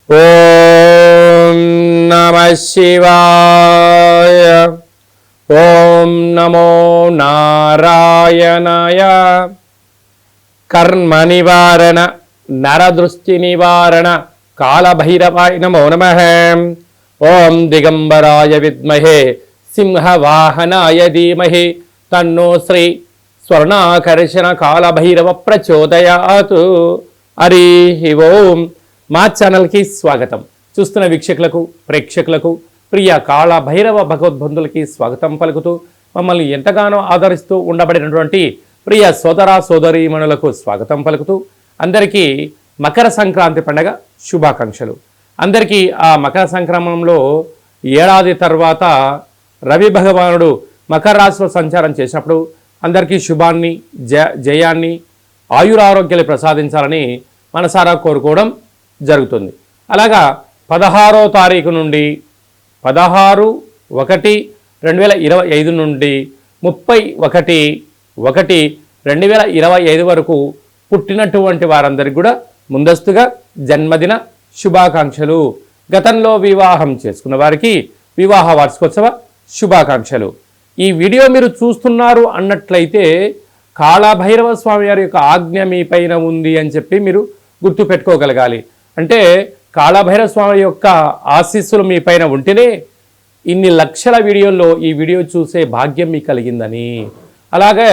ఓం నమః శివాయ. ఓం నమో నారాయణాయ. కర్మ నివారణ నరదృష్టి నివారణ కాళభైరవాయ నమో నమః. ఓం దిగంబరాయ విద్మహే సింహవాహనాయ ధీమహి తన్నో శ్రీ స్వర్ణాకర్షణ కాళభైరవ ప్రచోదయాతు. హరి ఓం. మా ఛానల్కి స్వాగతం. చూస్తున్న వీక్షకులకు ప్రేక్షకులకు ప్రియ కాళ భైరవ భగవద్బంధులకి స్వాగతం పలుకుతూ మమ్మల్ని ఎంతగానో ఆదరిస్తూ ఉండబడినటువంటి ప్రియ సోదర సోదరీమణులకు స్వాగతం పలుకుతూ అందరికీ మకర సంక్రాంతి పండగ శుభాకాంక్షలు. అందరికీ ఆ మకర సంక్రమణంలో ఏడాది తర్వాత రవి భగవానుడు మకర రాశిలో సంచారం చేసినప్పుడు అందరికీ శుభాన్ని జయాన్ని ఆయురారోగ్యాలు ప్రసాదించాలని మనసారా కోరుకోవడం జరుగుతుంది. అలాగా 16వ తారీఖు నుండి 16/1/2025 నుండి 31/1/2025 వరకు పుట్టినటువంటి వారందరికీ కూడా ముందస్తుగా జన్మదిన శుభాకాంక్షలు. గతంలో వివాహం చేసుకున్న వారికి వివాహ వార్షికోత్సవ శుభాకాంక్షలు. ఈ వీడియో మీరు చూస్తున్నారు అన్నట్లయితే కాళభైరవ స్వామి వారి యొక్క ఆజ్ఞ మీ పైన ఉంది అని చెప్పి మీరు గుర్తు పెట్టుకోగలగాలి. అంటే కాళభైరవ స్వామి యొక్క ఆశీస్సులు మీ పైన ఉంటేనే ఇన్ని లక్షల వీడియోల్లో ఈ వీడియో చూసే భాగ్యం మీకు కలిగిందని. అలాగే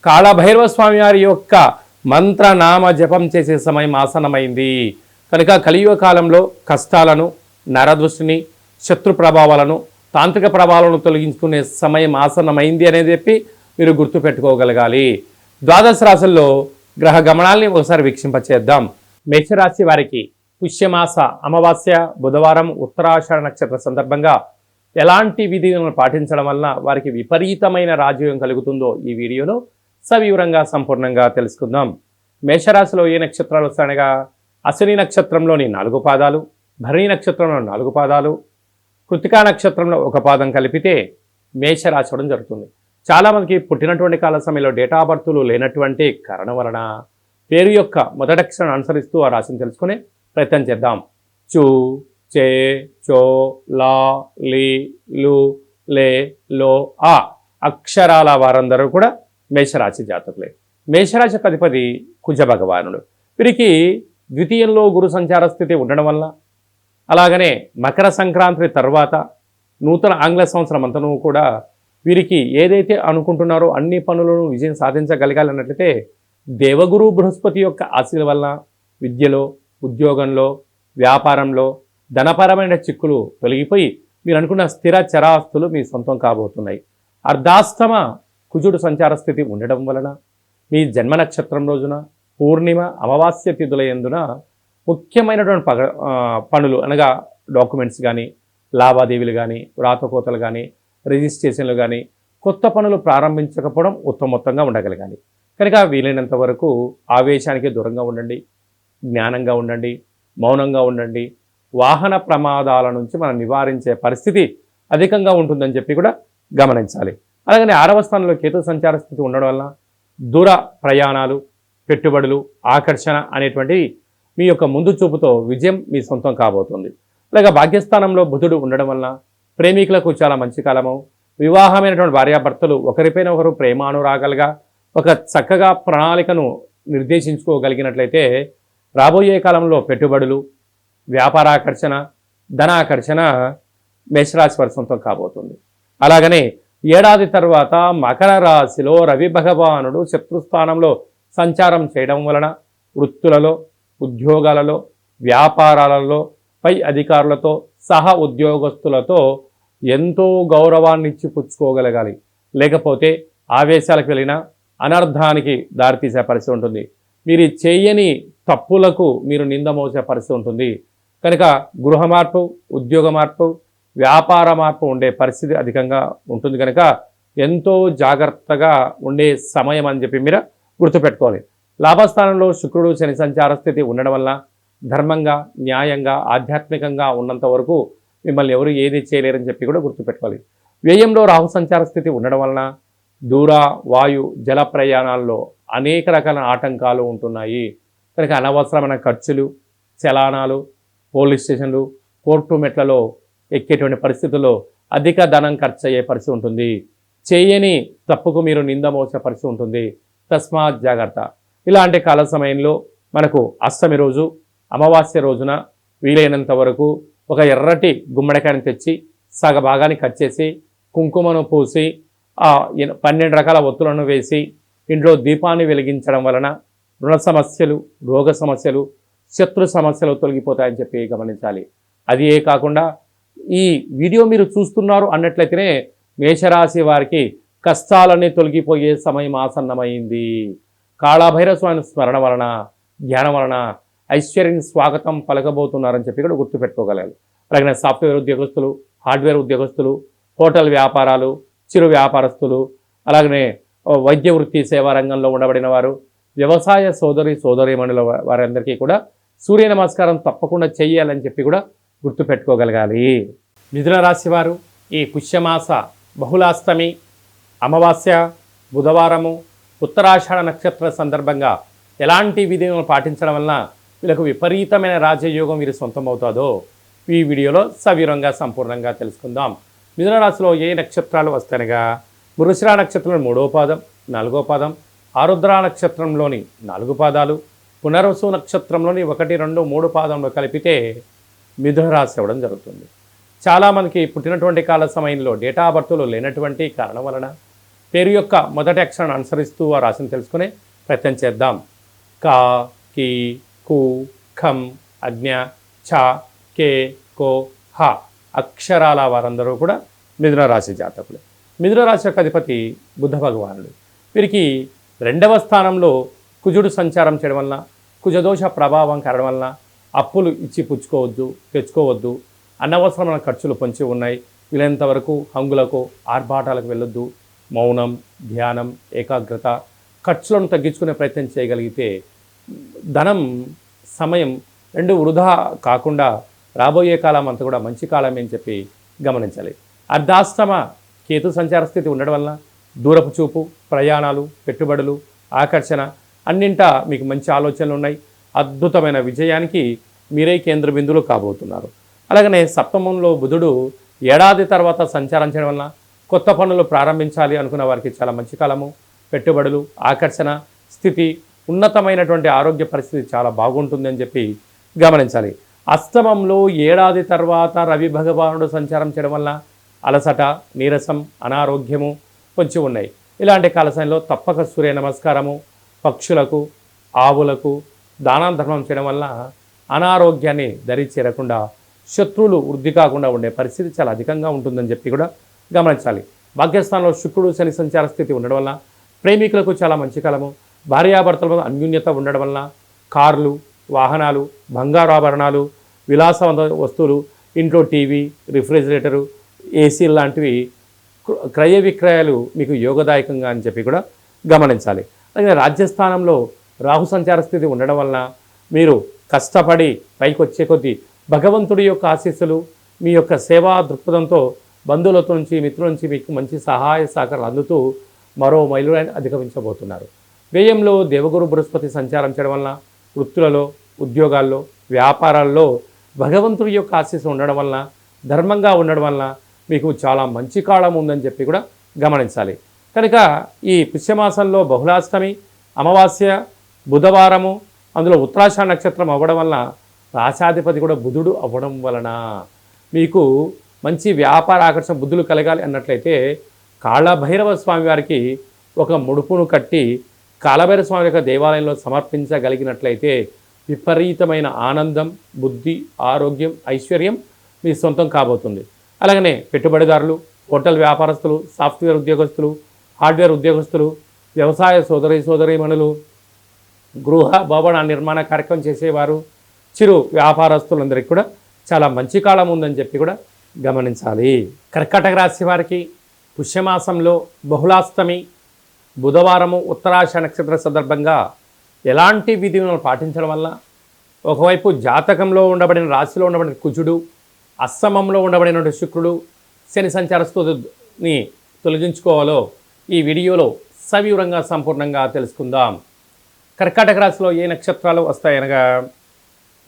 కాళభైరవ స్వామి వారి యొక్క మంత్రనామ జపం చేసే సమయం ఆసనమైంది కనుక కలియుగ కాలంలో కష్టాలను, నరదృష్టిని, శత్రు ప్రభావాలను, తాంత్రిక ప్రభావాలను తొలగించుకునే సమయం ఆసనమైంది అనేది చెప్పి మీరు గుర్తుపెట్టుకోగలగాలి. ద్వాదశ రాశుల్లో గ్రహ గమనాల్ని ఒకసారి వీక్షింపచేద్దాం. మేషరాశి వారికి పుష్యమాస అమావాస్య బుధవారం ఉత్తరాషాఢ నక్షత్ర సందర్భంగా ఎలాంటి విధులను పాటించడం వలన వారికి విపరీతమైన రాజయోగం కలుగుతుందో ఈ వీడియోలో సవివరంగా సంపూర్ణంగా తెలుసుకుందాం. మేషరాశిలో ఏ నక్షత్రాలు వస్తాయనగా అశ్విని నక్షత్రంలోని 4 పాదాలు, భరణి నక్షత్రంలో 4 పాదాలు, కృతికా నక్షత్రంలో 1 పాదం కలిపితే మేషరాశి అవడం జరుగుతుంది. చాలామందికి పుట్టినటువంటి కాల సమయంలో డేటా ఆఫ్ బర్త్లు లేనటువంటి కారణం వలన పేరు యొక్క మొదటి అక్షరాన్ని అనుసరిస్తూ ఆ రాశిని తెలుసుకునే ప్రయత్నం చేద్దాం. చు, చే, చో, లా, లి, లు, లే, లో, ఆ అక్షరాల వారందరూ కూడా మేషరాశి జాతకులే. మేషరాశి అధిపతి కుజ భగవానుడు. వీరికి ద్వితీయంలో గురు సంచార స్థితి ఉండడం వల్ల, అలాగనే మకర సంక్రాంతి తర్వాత నూతన ఆంగ్ల సంవత్సరం అంతనూ కూడా వీరికి ఏదైతే అనుకుంటున్నారో అన్ని పనులను విజయం సాధించగలగాలన్నట్లయితే దేవగురు బృహస్పతి యొక్క ఆశీల వల్ల విద్యలో, ఉద్యోగంలో, వ్యాపారంలో ధనపరమైన చిక్కులు తొలగిపోయి మీరు అనుకున్న స్థిర చరాస్తులు మీ సొంతం కాబోతున్నాయి. అర్ధాష్టమ కుజుడు సంచార స్థితి ఉండడం వలన మీ జన్మ నక్షత్రం రోజున పూర్ణిమ అమావాస్య తిథుల యందున ముఖ్యమైనటువంటి పనులు అనగా డాక్యుమెంట్స్ కానీ, లావాదేవీలు కానీ, వ్రాతకోతలు కానీ, రిజిస్ట్రేషన్లు కానీ, కొత్త పనులు ప్రారంభించకపోవడం ఉత్తమోత్తంగా ఉండగలగాలి. కనుక వీలైనంత వరకు ఆవేశానికి దూరంగా ఉండండి, జ్ఞానంగా ఉండండి, మౌనంగా ఉండండి. వాహన ప్రమాదాల నుంచి మనం నివారించే పరిస్థితి అధికంగా ఉంటుందని చెప్పి కూడా గమనించాలి. అలాగనే 6వ స్థానంలో కేతు సంచార స్థితి ఉండడం వల్ల దూర ప్రయాణాలు, పెట్టుబడులు, ఆకర్షణ అనేటువంటివి మీ యొక్క ముందు చూపుతో విజయం మీ సొంతం కాబోతుంది. అలాగే భాగ్యస్థానంలో బుధుడు ఉండడం వల్ల ప్రేమికులకు చాలా మంచి కాలము. వివాహమైనటువంటి భార్యాభర్తలు ఒకరిపైన ఒకరు ప్రేమానురాగాలుగా ఒక చక్కగా ప్రణాళికను నిర్దేశించుకోగలిగినట్లయితే రాబోయే కాలంలో పెట్టుబడులు, వ్యాపారాకర్షణ, ధనాకర్షణ మేషరాశి వారి సొంతం కాబోతుంది. అలాగనే ఏడాది తర్వాత మకర రాశిలో రవి భగవానుడు శత్రుస్థానంలో సంచారం చేయడం వలన వృత్తులలో, ఉద్యోగాలలో, వ్యాపారాలలో, పై అధికారులతో, సహ ఉద్యోగస్తులతో ఎంతో గౌరవాన్ని ఇచ్చి పుచ్చుకోగలగాలి. లేకపోతే ఆవేశాలకు వెళ్ళినా అనర్థానికి దారితీసే పరిస్థితి ఉంటుంది. మీరు చేయని తప్పులకు మీరు నింద మోసే పరిస్థితి ఉంటుంది. కనుక గృహ మార్పు, ఉద్యోగ మార్పు, వ్యాపార మార్పు ఉండే పరిస్థితి అధికంగా ఉంటుంది. కనుక ఎంతో జాగ్రత్తగా ఉండే సమయం అని చెప్పి మీరు గుర్తుపెట్టుకోవాలి. లాభస్థానంలో శుక్రుడు శని సంచార స్థితి ఉండడం వల్ల ధర్మంగా, న్యాయంగా, ఆధ్యాత్మికంగా ఉన్నంత వరకు మిమ్మల్ని ఎవరు ఏది చేయలేరని చెప్పి కూడా గుర్తుపెట్టుకోవాలి. వ్యయంలో రాహు సంచార స్థితి ఉండడం వలన దూర, వాయు, జల ప్రయాణాల్లో అనేక రకాల ఆటంకాలు ఉంటున్నాయి. కనుక అనవసరమైన ఖర్చులు, చలానాలు, పోలీస్ స్టేషన్లు, కోర్టు మెట్లలో ఎక్కేటువంటి పరిస్థితుల్లో అధిక ధనం ఖర్చు అయ్యే పరిస్థితి ఉంటుంది. చేయని తప్పుకు మీరు నింద మోసే పరిస్థితి ఉంటుంది. తస్మాత్ జాగ్రత్త. ఇలాంటి కాల సమయంలో మనకు అష్టమి రోజు, అమావాస్య రోజున వీలైనంత వరకు ఒక ఎర్రటి గుమ్మడికాయని తెచ్చి సగ భాగాన్ని కట్ చేసి కుంకుమను పూసి 12 రకాల ఒత్తులను వేసి ఇంట్లో దీపాన్ని వెలిగించడం వలన రుణ సమస్యలు, రోగ సమస్యలు, శత్రు సమస్యలు తొలగిపోతాయని చెప్పి గమనించాలి. అది కాకుండా ఈ వీడియో మీరు చూస్తున్నారు అన్నట్లయితేనే మేషరాశి వారికి కష్టాలన్నీ తొలగిపోయే సమయం ఆసన్నమైంది. కాళభైరవ స్వామి స్మరణ వలన, ధ్యానం వలన ఐశ్వర్యం స్వాగతం పలకబోతున్నారని చెప్పి కూడా గుర్తుపెట్టుకోగలగాలి. అలాగే సాఫ్ట్వేర్ ఉద్యోగస్తులు, హార్డ్వేర్ ఉద్యోగస్తులు, హోటల్ వ్యాపారాలు, చిరు వ్యాపారస్తులు, అలాగనే వైద్య వృత్తి సేవా రంగంలో ఉండబడిన వారు, వ్యవసాయ సోదరీమణుల వారందరికీ కూడా సూర్య నమస్కారం తప్పకుండా చెయ్యాలని చెప్పి కూడా గుర్తుపెట్టుకోగలగాలి. మిథున రాశి వారు ఈ పుష్యమాస బహుళాష్టమి, అమావాస్య, బుధవారము, ఉత్తరాషాఢ నక్షత్ర సందర్భంగా ఎలాంటి విధులను పాటించడం వలన వీళ్ళకు విపరీతమైన రాజయోగం వీరు సొంతమవుతుందో ఈ వీడియోలో సవివరంగా సంపూర్ణంగా తెలుసుకుందాం. మిథున రాశిలో ఏ నక్షత్రాలు వస్తాయనగా మృగశిర నక్షత్రంలో 3వ పాదం, 4వ పాదం, ఆరుద్ర నక్షత్రంలోని 4 పాదాలు, పునర్వసు నక్షత్రంలోని 1, 2, 3 పాదంలో కలిపితే మిథున రాశి అవ్వడం జరుగుతుంది. చాలామందికి పుట్టినటువంటి కాల సమయంలో డేటా ఆఫ్ బర్త్లో లేనటువంటి కారణం వలన పేరు యొక్క మొదటి అక్షరాన్ని అనుసరిస్తూ ఆ రాశిని తెలుసుకునే ప్రయత్నం చేద్దాం. కా, కి, కు, ఖం, అజ్ఞ, ఛ, కే, కో, హ అక్షరాల వారందరూ కూడా మిథున రాశి జాతకులు. మిథున రాశి యొక్క అధిపతి బుధ భగవానుడు. వీరికి 2వ స్థానంలో కుజుడు సంచారం చేయడం వలన, కుజదోష ప్రభావం కారణం వలన అప్పులు ఇచ్చి పుచ్చుకోవద్దు, తెచ్చుకోవద్దు, అనవసరమైన ఖర్చులు పొంచి ఉన్నాయి. వీలైనంత వరకు హంగులకు, ఆర్భాటాలకు వెళ్ళొద్దు. మౌనం, ధ్యానం, ఏకాగ్రత, ఖర్చులను తగ్గించుకునే ప్రయత్నం చేయగలిగితే ధనం, సమయం 2 వృధా కాకుండా రాబోయే కాలం అంతా కూడా మంచి కాలమే అని చెప్పి గమనించాలి. అర్ధాష్టమ కేతు సంచార స్థితి ఉండడం వలన దూరపు చూపు, ప్రయాణాలు, పెట్టుబడులు, ఆకర్షణ అన్నింటా మీకు మంచి ఆలోచనలు ఉన్నాయి. అద్భుతమైన విజయానికి మీరే కేంద్ర బిందువులు కాబోతున్నారు. అలాగనే సప్తమంలో బుధుడు ఏడాది తర్వాత సంచారం చేయడం వలన కొత్త పనులు ప్రారంభించాలి అనుకున్న వారికి చాలా మంచి కాలము. పెట్టుబడులు, ఆకర్షణ స్థితి, ఉన్నతమైనటువంటి ఆరోగ్య పరిస్థితి చాలా బాగుంటుందని చెప్పి గమనించాలి. అష్టమంలో ఏడాది తర్వాత రవి భగవానుడు సంచారం చేయడం వల్ల అలసట, నీరసం, అనారోగ్యము కొంచెం ఉన్నాయి. ఇలాంటి కాల సమయంలో తప్పక సూర్య నమస్కారము, పక్షులకు, ఆవులకు దానం ధర్మం చేయడం వల్ల అనారోగ్యాన్ని దరి చేరకుండా, శత్రువులు వృద్ధి కాకుండా ఉండే పరిస్థితి చాలా అధికంగా ఉంటుందని చెప్పి కూడా గమనించాలి. భాగ్యస్థానంలో శుక్రుడు శని సంచార స్థితి ఉండడం వల్ల ప్రేమికులకు చాలా మంచి కాలము. భార్యాభర్తల మీద అన్యోన్యత ఉండడం వలన కార్లు, వాహనాలు, బంగారు ఆభరణాలు, విలాసవంత వస్తువులు, ఇంట్లో టీవీ, రిఫ్రిజిరేటరు, ఏసీ లాంటివి క్రయ విక్రయాలు మీకు యోగదాయకంగా అని చెప్పి కూడా గమనించాలి. అలాగే రాజ్యస్థానంలో రాహు సంచార స్థితి ఉండడం వలన మీరు కష్టపడి పైకి వచ్చే కొద్దీ భగవంతుడి యొక్క ఆశీస్సులు, మీ యొక్క సేవా దృక్పథంతో బంధువులతో నుంచి, మిత్రుల నుంచి మీకు మంచి సహాయ సహకారాలు అందుతూ మరో మైలురాయిని అధిగమించబోతున్నారు. వ్యయంలో దేవగురు బృహస్పతి సంచారం చేయడం వలన వృత్తులలో, ఉద్యోగాల్లో, వ్యాపారాల్లో భగవంతుడి యొక్క ఆశీస్సు ఉండడం వలన, ధర్మంగా ఉండడం వలన మీకు చాలా మంచి కాలం ఉందని చెప్పి కూడా గమనించాలి. కనుక ఈ పుష్యమాసంలో బహుళాష్టమి, అమావాస్య, బుధవారము, అందులో ఉత్తరాషాఢ నక్షత్రం అవ్వడం వలన రాశాధిపతి కూడా బుధుడు అవ్వడం వలన మీకు మంచి వ్యాపార ఆకర్షణ బుద్ధులు కలగాలి అన్నట్లయితే కాళభైరవ స్వామి వారికి ఒక ముడుపును కట్టి కాళభైరవ స్వామి యొక్క దేవాలయంలో సమర్పించగలిగినట్లయితే విపరీతమైన ఆనందం, బుద్ధి, ఆరోగ్యం, ఐశ్వర్యం మీ సొంతం కాబోతుంది. అలాగనే పెట్టుబడిదారులు, హోటల్ వ్యాపారస్తులు, సాఫ్ట్వేర్ ఉద్యోగస్తులు, హార్డ్వేర్ ఉద్యోగస్తులు, వ్యవసాయ సోదరీమణులు, గృహ భవన నిర్మాణ కార్యక్రమం చేసేవారు, చిరు వ్యాపారస్తులందరికీ కూడా చాలా మంచి కాలం ఉందని చెప్పి కూడా గమనించాలి. కర్కాటక రాశి వారికి పుష్యమాసంలో బహుళాష్టమి, బుధవారము, ఉత్తరాషాఢ నక్షత్ర సందర్భంగా ఎలాంటి విధులను పాటించడం వల్ల ఒకవైపు జాతకంలో ఉండబడిన రాశిలో ఉండబడిన కుజుడు, అష్టమంలో ఉండబడిన శుక్రుడు శని సంచార స్థితిని తొలగించుకోవాలో ఈ వీడియోలో సవివరంగా సంపూర్ణంగా తెలుసుకుందాం. కర్కాటక రాశిలో ఏ నక్షత్రాలు వస్తాయనగా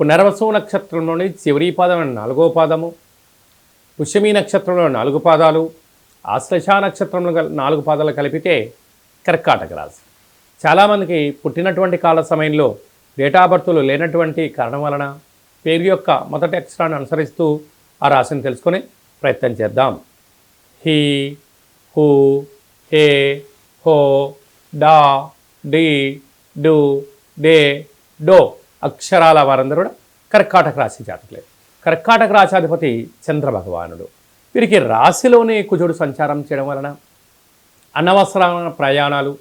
పునర్వసు నక్షత్రంలోని చివరి పాదం 4వ పాదము, పుష్యమి నక్షత్రంలో 4 పాదాలు, ఆశ్లేష నక్షత్రంలో 4 పాదాలు కలిపితే కర్కాటక రాశి. చాలామందికి పుట్టినటువంటి కాల సమయంలో డేటా బర్తులు లేనటువంటి కారణం వలన పేరు యొక్క మొదటి అక్షరాన్ని అనుసరిస్తూ ఆ రాశిని తెలుసుకొని ప్రయత్నం చేద్దాం. హీ, హూ, హే, హో, డా, డి, డు, డే, డో అక్షరాల వారందరూ కూడా కర్కాటక రాశి జాతకులే. కర్కాటక రాశాధిపతి చంద్ర భగవానుడు. వీరికి రాశిలోనే కుజుడు సంచారం చేయడం వలన అనవసరమైన ప్రయాణాలు,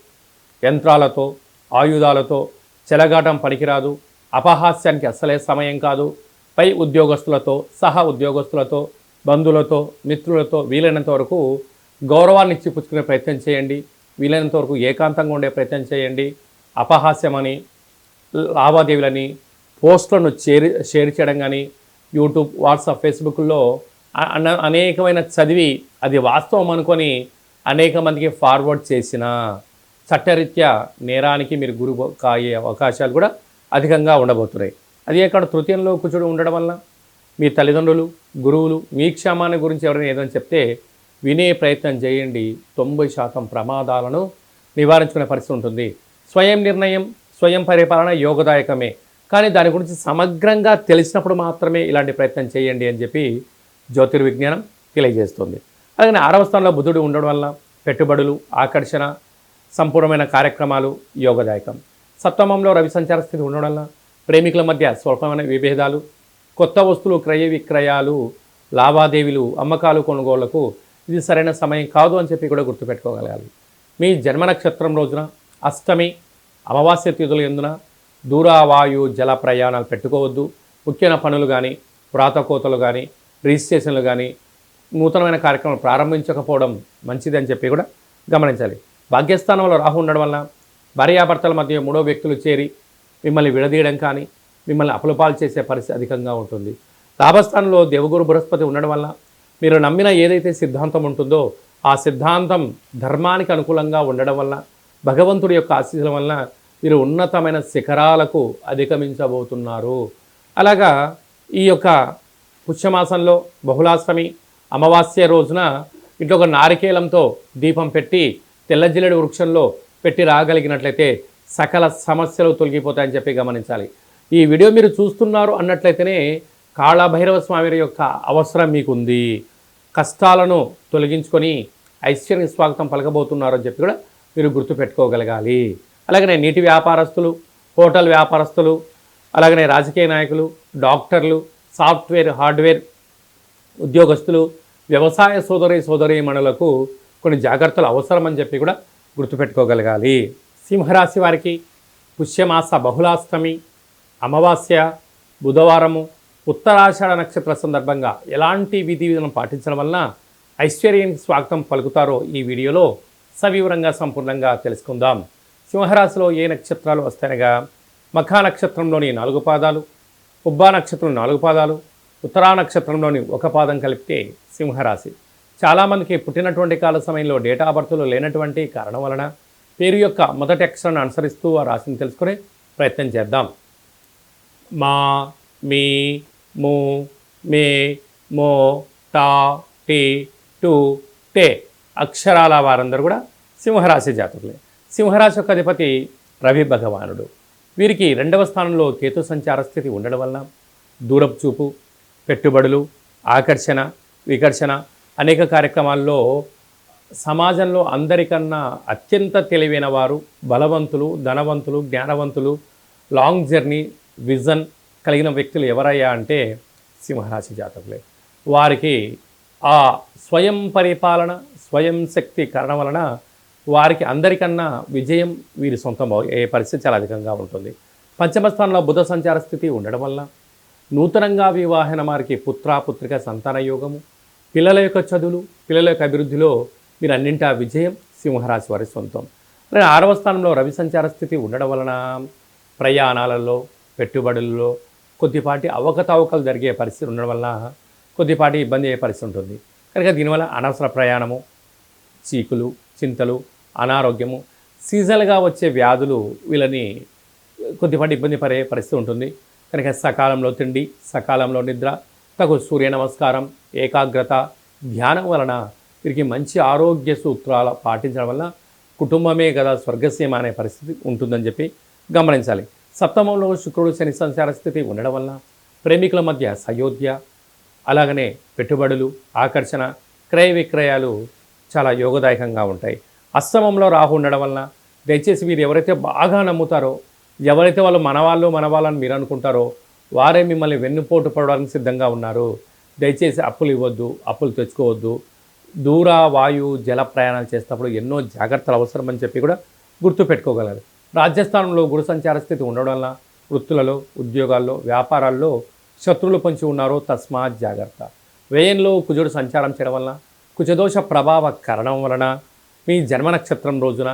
యంత్రాలతో, ఆయుధాలతో చెలగాటం పనికిరాదు, అపహాస్యానికి అస్సలే సమయం కాదు. పై ఉద్యోగస్తులతో, సహా ఉద్యోగస్తులతో, బంధువులతో, మిత్రులతో వీలైనంత వరకు గౌరవాన్ని ఇచ్చిపుచ్చుకునే ప్రయత్నం చేయండి. వీలైనంత వరకు ఏకాంతంగా ఉండే ప్రయత్నం చేయండి. అపహాస్యమని, లావాదేవీలని, పోస్టులను షేర్ చేయడం కానీ, యూట్యూబ్, వాట్సాప్, ఫేస్బుక్లో అనేకమైన చదివి అది వాస్తవం అనుకొని అనేక మందికి ఫార్వర్డ్ చేసిన చట్టరీత్యా నేరానికి మీరు గురి కాయే అవకాశాలు కూడా అధికంగా ఉండబోతున్నాయి. అది అక్కడ తృతీయంలో కుజుడు ఉండడం వల్ల మీ తల్లిదండ్రులు, గురువులు మీ క్షేమాన్ని గురించి ఎవరైనా ఏదైనా చెప్తే వినే ప్రయత్నం చేయండి. 90% ప్రమాదాలను నివారించుకునే పరిస్థితి ఉంటుంది. స్వయం నిర్ణయం, స్వయం పరిపాలన యోగదాయకమే, కానీ దాని గురించి సమగ్రంగా తెలిసినప్పుడు మాత్రమే ఇలాంటి ప్రయత్నం చేయండి అని చెప్పి జ్యోతిర్విజ్ఞానం తెలియజేస్తుంది. అలాగే 6వ స్థానంలో బుధుడు ఉండడం వల్ల పెట్టుబడులు, ఆకర్షణ, సంపూర్ణమైన కార్యక్రమాలు యోగదాయకం. సప్తమంలో రవి సంచార స్థితి ఉండడం వల్ల ప్రేమికుల మధ్య స్వల్పమైన విభేదాలు, కొత్త వస్తువులు క్రయ విక్రయాలు, లావాదేవీలు, అమ్మకాలు, కొనుగోళ్లకు ఇది సరైన సమయం కాదు అని చెప్పి కూడా గుర్తుపెట్టుకోగలగాలి. మీ జన్మ నక్షత్రం రోజున అష్టమి, అమావాస్య తిథుల ఎందున దూరవాయు జల ప్రయాణాలు పెట్టుకోవద్దు. ముఖ్యమైన పనులు కానీ, వ్రాతకోతలు కానీ, రిజిస్ట్రేషన్లు కానీ, నూతనమైన కార్యక్రమాలు ప్రారంభించకపోవడం మంచిదని చెప్పి కూడా గమనించాలి. భాగ్యస్థానంలో రాహు ఉండడం వల్ల భార్యాభర్తల మధ్య 3వ వ్యక్తులు చేరి మిమ్మల్ని విడదీయడం కానీ, మిమ్మల్ని అప్పులపాలు చేసే పరిస్థితి అధికంగా ఉంటుంది. లాభస్థానంలో దేవగురు బృహస్పతి ఉండడం వల్ల మీరు నమ్మిన ఏదైతే సిద్ధాంతం ఉంటుందో ఆ సిద్ధాంతం ధర్మానికి అనుకూలంగా ఉండడం వల్ల, భగవంతుడి యొక్క ఆశీస్సుల వలన మీరు ఉన్నతమైన శిఖరాలకు అధిగమించబోతున్నారు. అలాగా ఈ యొక్క పుష్యమాసంలో బహుళాష్టమి అమావాస్య రోజున ఇంట్లో ఒక నారికేలంతో దీపం పెట్టి తెల్లజిల్లెడు వృక్షంలో పెట్టి రాగలిగినట్లయితే సకల సమస్యలు తొలగిపోతాయని చెప్పి గమనించాలి. ఈ వీడియో మీరు చూస్తున్నారు అన్నట్లయితేనే కాళభైరవ స్వామి యొక్క అవసరం మీకుంది. కష్టాలను తొలగించుకొని ఐశ్వర్య స్వాగతం పలకబోతున్నారు అని చెప్పి కూడా మీరు గుర్తుపెట్టుకోగలగాలి. అలాగనే నీటి వ్యాపారస్తులు, హోటల్ వ్యాపారస్తులు, అలాగనే రాజకీయ నాయకులు, డాక్టర్లు, సాఫ్ట్వేర్, హార్డ్వేర్ ఉద్యోగస్తులు, వ్యవసాయ సోదరీమణులకు కొన్ని జాగ్రత్తలు అవసరమని చెప్పి కూడా గుర్తుపెట్టుకోగలగాలి. సింహరాశి వారికి పుష్యమాస బహుళాష్టమి, అమావాస్య, బుధవారము, ఉత్తరాషాఢ నక్షత్ర సందర్భంగా ఎలాంటి విధి విధానం పాటించడం వలన ఐశ్వర్యానికి స్వాగతం పలుకుతారో ఈ వీడియోలో సవివరంగా సంపూర్ణంగా తెలుసుకుందాం. సింహరాశిలో ఏ నక్షత్రాలు వస్తాయనగా మఖా నక్షత్రంలోని 4 పాదాలు, పుబ్బా నక్షత్రం 4 పాదాలు, ఉత్తరా నక్షత్రంలోని 1 పాదం కలిపితే సింహరాశి. చాలామందికి పుట్టినటువంటి కాల సమయంలో డేటా బర్తులు లేనటువంటి కారణం వలన పేరు యొక్క మొదటి అక్షరాన్ని అనుసరిస్తూ ఆ రాశిని తెలుసుకునే ప్రయత్నం చేద్దాం. మా, మీ, ము, మే, మో, టా, టి, టు, టే అక్షరాల వారందరూ కూడా సింహరాశి జాతకులే. సింహరాశి యొక్క అధిపతి రవి భగవానుడు. వీరికి 2వ స్థానంలో కేతు సంచార స్థితి ఉండడం వలన దూరపు చూపు, పెట్టుబడులు, ఆకర్షణ, వికర్షణ అనేక కార్యక్రమాల్లో సమాజంలో అందరికన్నా అత్యంత తెలివైన వారు, బలవంతులు, ధనవంతులు, జ్ఞానవంతులు, లాంగ్ జర్నీ, విజన్ కలిగిన వ్యక్తులు ఎవరయ్యా అంటే సింహరాశి జాతకులే. వారికి ఆ స్వయం పరిపాలన, స్వయం శక్తి కారణం వలన వారికి అందరికన్నా విజయం వీరి సొంతం అయ్యే పరిస్థితి చాలా అధికంగా ఉంటుంది. 5వ స్థానంలో బుధ సంచార స్థితి ఉండడం వల్ల నూతనంగా వివాహన వారికి పుత్రిక సంతాన యోగము, పిల్లల యొక్క చదువులు, పిల్లల యొక్క అభివృద్ధిలో మీరు అన్నింటా విజయం సింహరాశి వారి సొంతం. 6వ స్థానంలో రవి సంచార స్థితి ఉండడం వలన ప్రయాణాలలో, పెట్టుబడులలో కొద్దిపాటి అవకతవకలు జరిగే పరిస్థితి ఉండడం వల్ల కొద్దిపాటి ఇబ్బంది అయ్యే పరిస్థితి ఉంటుంది. కనుక దీనివల్ల అనవసర ప్రయాణము, చీకులు, చింతలు, అనారోగ్యము, సీజనల్గా వచ్చే వ్యాధులు వీళ్ళని కొద్దిపాటి ఇబ్బంది పడే పరిస్థితి ఉంటుంది. కనుక సకాలంలో తిండి, సకాలంలో నిద్ర, తగు సూర్య నమస్కారం, ఏకాగ్రత, ధ్యానం వలన వీరికి మంచి ఆరోగ్య సూత్రాలు పాటించడం వల్ల కుటుంబమే కదా స్వర్గసీమ అనే పరిస్థితి ఉంటుందని చెప్పి గమనించాలి. సప్తమంలో శుక్రుడు శని సంచార స్థితి ఉండడం వల్ల ప్రేమికుల మధ్య సయోధ్య, అలాగనే పెట్టుబడులు, ఆకర్షణ, క్రయ విక్రయాలు చాలా యోగదాయకంగా ఉంటాయి. అష్టమంలో రాహు ఉండడం వలన దయచేసి మీరు ఎవరైతే బాగా నమ్ముతారో, ఎవరైతే వాళ్ళు మనవాళ్ళని మీరు అనుకుంటారో వారే మిమ్మల్ని వెన్నుపోటు పడడానికి సిద్ధంగా ఉన్నారు. దయచేసి అప్పులు ఇవ్వద్దు, అప్పులు తెచ్చుకోవద్దు. దూర వాయు జల ప్రయాణాలు చేసినప్పుడు ఎన్నో జాగ్రత్తలు అవసరమని చెప్పి కూడా గుర్తుపెట్టుకోగలరు. రాజ్యస్థానంలో గురు సంచార స్థితి ఉండడం వల్ల వృత్తులలో, ఉద్యోగాల్లో, వ్యాపారాల్లో శత్రువులు పొంచి ఉన్నారో తస్మాత్ జాగ్రత్త. వ్యయంలో కుజుడు సంచారం చేయడం వలన కుజదోష ప్రభావ కారణం వలన మీ జన్మ నక్షత్రం రోజున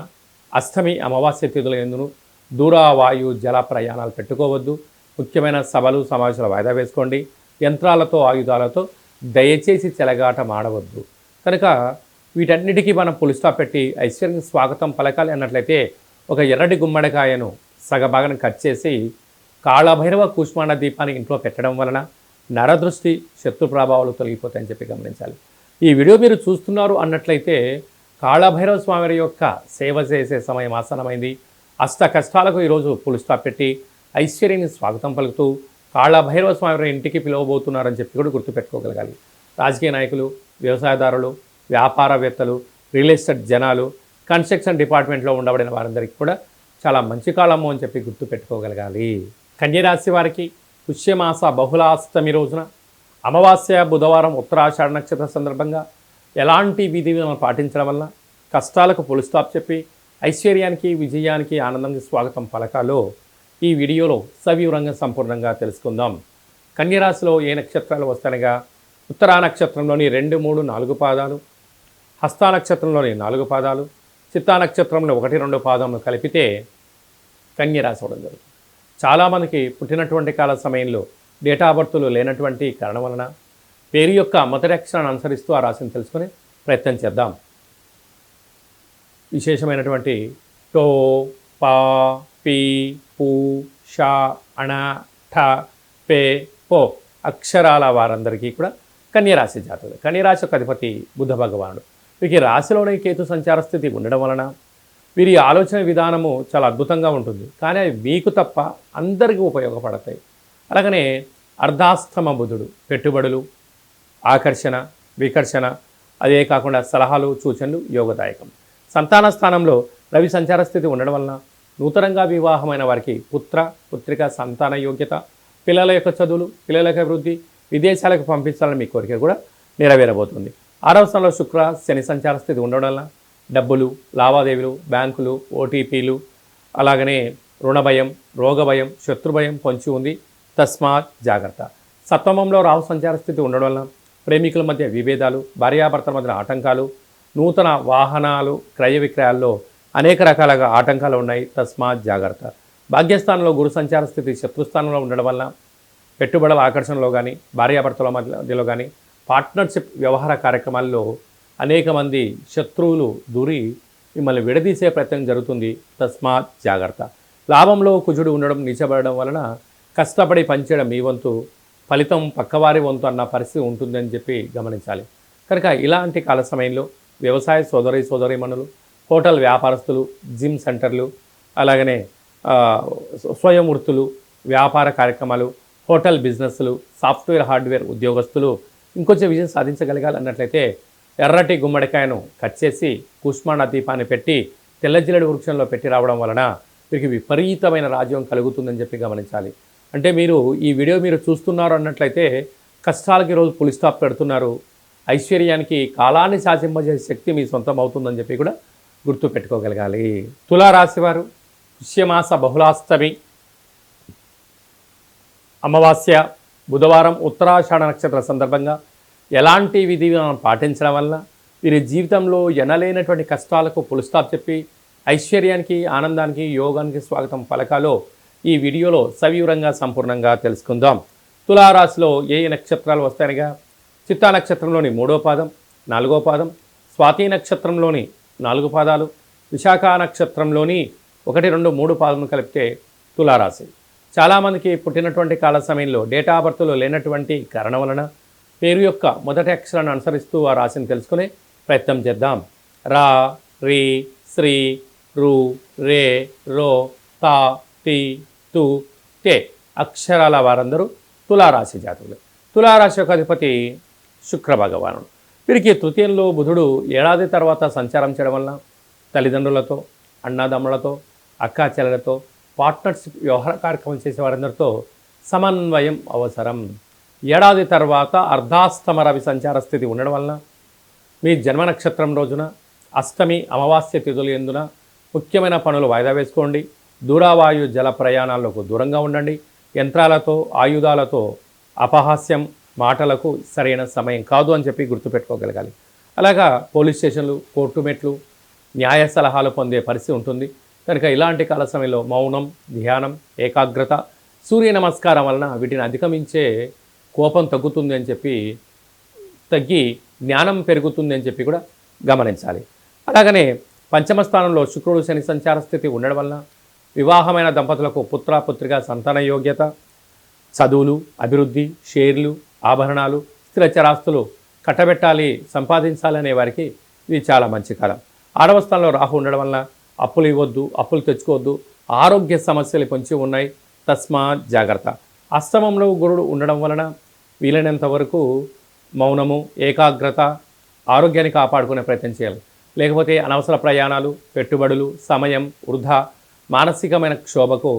అష్టమి అమావాస్య తిథుల యందును దూర వాయు జల ప్రయాణాలు పెట్టుకోవద్దు. ముఖ్యమైన సభలు సమావేశాలు వాయిదా వేసుకోండి. యంత్రాలతో, ఆయుధాలతో దయచేసి చెలగాటం ఆడవద్దు. కనుక వీటన్నిటికీ మనం పులిస్టాప్ పెట్టి ఐశ్వర్యం స్వాగతం పలకాలి అన్నట్లయితే ఒక ఎర్రటి గుమ్మడికాయను సగభాగం కట్ చేసి కాళభైరవ కూష్మాండ దీపాన్ని ఇంట్లో పెట్టడం వలన నరదృష్టి, శత్రు ప్రభావాలు తొలగిపోతాయని చెప్పి గమనించాలి. ఈ వీడియో మీరు చూస్తున్నారు అన్నట్లయితే కాళభైరవ స్వామి యొక్క సేవ చేసే సమయం ఆసనమైంది. అష్ట కష్టాలకు ఈరోజు పులిస్టాప్ పెట్టి ఐశ్వర్యాన్ని స్వాగతం పలుకుతూ కాళభైరవ స్వామి ఇంటికి పిలవబోతున్నారని చెప్పి కూడా గుర్తుపెట్టుకోగలగాలి. రాజకీయ నాయకులు, వ్యవసాయదారులు, వ్యాపారవేత్తలు, రియల్ ఎస్టేట్ జనాలు, కన్స్ట్రక్షన్ డిపార్ట్మెంట్లో ఉండబడిన వారందరికీ కూడా చాలా మంచి కాలము అని చెప్పి గుర్తుపెట్టుకోగలగాలి. కన్యరాశి వారికి పుష్యమాస బహుళాష్టమి రోజున అమావాస్య బుధవారం ఉత్తరాషాఢ నక్షత్ర సందర్భంగా ఎలాంటి విధి విధానాలు పాటించడం వల్ల కష్టాలకు పులిస్టాప్ చెప్పి ఐశ్వర్యానికి, విజయానికి, ఆనందానికి స్వాగతం పలకాలో ఈ వీడియోలో సవివరంగా సంపూర్ణంగా తెలుసుకుందాం. కన్యరాశిలో ఏ నక్షత్రాలు వస్తాయనగా ఉత్తరా నక్షత్రంలోని 2, 3, 4 పాదాలు, హస్తా నక్షత్రంలోని 4 పాదాలు, చిత్తా నక్షత్రంలో 1, 2 పాదములు కలిపితే కన్యరాశి అవడం జరుగుతుంది. చాలామందికి పుట్టినటువంటి కాల సమయంలో డేటా బర్తులు లేనటువంటి కారణం వలన పేరు యొక్క మొదటి అక్షరాన్ని అనుసరిస్తూ ఆ రాశిని తెలుసుకునే ప్రయత్నం చేద్దాం. విశేషమైనటువంటి టో, పా, పీ, పు, షా, అణ, ఠ, పే, పో అక్షరాల వారందరికీ కూడా కన్యరాశి జాతకులు. కన్యరాశి యొక్క అధిపతి బుధ భగవానుడు. వీరికి రాశిలోనే కేతు సంచార స్థితి ఉండడం వలన వీరి ఆలోచన విధానము చాలా అద్భుతంగా ఉంటుంది. కానీ అవి మీకు తప్ప అందరికీ ఉపయోగపడతాయి. అలాగనే అర్ధాస్తమ బుధుడు పెట్టుబడులు, ఆకర్షణ, వికర్షణ, అదే కాకుండా సలహాలు, సూచనలు యోగదాయకం. సంతాన స్థానంలో రవి సంచార స్థితి ఉండడం వలన నూతనంగా వివాహమైన వారికి పుత్ర, పుత్రిక, సంతాన యోగ్యత, పిల్లల యొక్క చదువులు, పిల్లల యొక్క అభివృద్ధి, విదేశాలకు పంపించాలని మీ కోరిక కూడా నెరవేరబోతుంది. 6వ స్థానంలో శుక్ర శని సంచార స్థితి ఉండడం వల్ల డబ్బులు, లావాదేవీలు, బ్యాంకులు, ఓటీపీలు, అలాగనే రుణ భయం, రోగ భయం, శత్రు భయం పొంచి ఉంది. తస్మాత్ జాగ్రత్త. సప్తమంలో రాహు సంచార స్థితి ఉండడం వల్ల ప్రేమికుల మధ్య విభేదాలు, భార్యాభర్తల మధ్య ఆటంకాలు, నూతన వాహనాలు క్రయ విక్రయాల్లో అనేక రకాలుగా ఆటంకాలు ఉన్నాయి. తస్మాత్ జాగ్రత్త. భాగ్యస్థానంలో గురు సంచార స్థితి శత్రుస్థానంలో ఉండడం వల్ల పెట్టుబడుల ఆకర్షణలో కానీ, భార్యాభర్తల మధ్యలో కానీ, పార్ట్నర్షిప్ వ్యవహార కార్యక్రమాల్లో అనేక మంది శత్రువులు దూరి మిమ్మల్ని విడదీసే ప్రయత్నం జరుగుతుంది. తస్మాత్ జాగ్రత్త. లాభంలో కుజుడు ఉండడం, నీచబడడం వలన కష్టపడి పనిచేయడం మీ వంతు, ఫలితం పక్కవారి వంతు అన్న పరిస్థితి ఉంటుందని చెప్పి గమనించాలి. కనుక ఇలాంటి కాల సమయంలో వ్యవసాయ సోదరీమణులు, హోటల్ వ్యాపారస్తులు, జిమ్ సెంటర్లు, అలాగనే స్వయం వృత్తులు, వ్యాపార కార్యక్రమాలు, హోటల్ బిజినెస్లు, సాఫ్ట్వేర్ హార్డ్వేర్ ఉద్యోగస్తులు ఇంకొంచెం విజయం సాధించగలగాలన్నట్లయితే ఎర్రటి గుమ్మడికాయను కట్ చేసి కూష్మాండ దీపాన్ని పెట్టి తెల్లజిల్లడి వృక్షంలో పెట్టి రావడం వలన వీరికి విపరీతమైన రాజ్యం కలుగుతుందని చెప్పి గమనించాలి. అంటే మీరు ఈ వీడియో మీరు చూస్తున్నారు అన్నట్లయితే కష్టాలకి రోజు పులి స్టాప్ పెడుతున్నారు. ఐశ్వర్యానికి కాలాన్ని శాసింపజేసే శక్తి మీ సొంతం అవుతుందని చెప్పి కూడా గుర్తు పెట్టుకోగలగాలి. తులారాశివారు పుష్యమాస బహుళాష్టమి అమావాస్య బుధవారం ఉత్తరాషాఢ నక్షత్ర సందర్భంగా ఎలాంటి విధి పాటించడం వల్ల వీరి జీవితంలో ఎనలేనటువంటి కష్టాలకు పులి స్టాప్ చెప్పి ఐశ్వర్యానికి, ఆనందానికి, యోగానికి స్వాగతం పలకాలో ఈ వీడియోలో సవివరంగా సంపూర్ణంగా తెలుసుకుందాం. తులారాశిలో ఏ నక్షత్రాలు వస్తాయనగా చిత్తా నక్షత్రంలోని 3వ పాదం, 4వ పాదం, స్వాతి నక్షత్రంలోని 4 పాదాలు, విశాఖ నక్షత్రంలోని 1, 2, 3 పాదములు కలిపితే తులారాశి. చాలామందికి పుట్టినటువంటి కాల సమయంలో డేటా ఆఫ్ బర్త్లో లేనటువంటి కారణం వలన పేరు యొక్క మొదటి అక్షరాన్ని అనుసరిస్తూ ఆ రాశిని తెలుసుకునే ప్రయత్నం చేద్దాం. రా, రి, శ్రీ, రు, రే, రో, తా, తి, తు, తే అక్షరాల వారందరూ తులారాశి జాతకులు. తులారాశి యొక్క అధిపతి శుక్ర భగవానుడు. వీరికి తృతీయంలో బుధుడు ఏడాది తర్వాత సంచారం చేయడం వల్ల తల్లిదండ్రులతో, అన్నదమ్ములతో, అక్కా చెల్లెలతో, పార్ట్నర్షిప్ వ్యవహార కార్యక్రమం చేసే వారందరితో సమన్వయం అవసరం. ఏడాది తర్వాత అర్ధాస్తమ రవి సంచార స్థితి ఉండడం వలన మీ జన్మ నక్షత్రం రోజున అష్టమి అమావాస్య తిథులు ఎందున ముఖ్యమైన పనులు వాయిదా వేసుకోండి. దూరావాయు జల ప్రయాణాలకు దూరంగా ఉండండి. యంత్రాలతో, ఆయుధాలతో అపహాస్యం మాటలకు సరైన సమయం కాదు అని చెప్పి గుర్తుపెట్టుకోగలగాలి. అలాగా పోలీస్ స్టేషన్లు, కోర్టు మెట్లు, న్యాయ సలహాలు పొందే పరిస్థితి ఉంటుంది. కనుక ఇలాంటి కాల సమయంలో మౌనం, ధ్యానం, ఏకాగ్రత, సూర్య నమస్కారం వలన వీటిని అధిగమించే కోపం తగ్గుతుంది అని చెప్పి, తగ్గి జ్ఞానం పెరుగుతుంది అని చెప్పి కూడా గమనించాలి. అలాగనే పంచమ స్థానంలో శుక్రుడు శని సంచార స్థితి ఉండడం వలన వివాహమైన దంపతులకు పుత్ర పుత్రిక సంతాన యోగ్యత, చదువులు, అభివృద్ధి, షేర్లు, ఆభరణాలు, స్థిరచరాస్తులు కట్టబెట్టాలి, సంపాదించాలి అనే వారికి ఇది చాలా మంచి కాలం. ఆరవ స్థానంలో రాహు ఉండడం వలన అప్పులు ఇవ్వద్దు, అప్పులు తెచ్చుకోవద్దు, ఆరోగ్య సమస్యలు పొంచి ఉన్నాయి, తస్మాత్ జాగ్రత్త. అష్టమంలో గురుడు ఉండడం వలన వీలైనంత వరకు మౌనము, ఏకాగ్రత, ఆరోగ్యాన్ని కాపాడుకునే ప్రయత్నం చేయాలి. లేకపోతే అనవసర ప్రయాణాలు, పెట్టుబడులు, సమయం వృధా, మానసికమైన క్షోభకు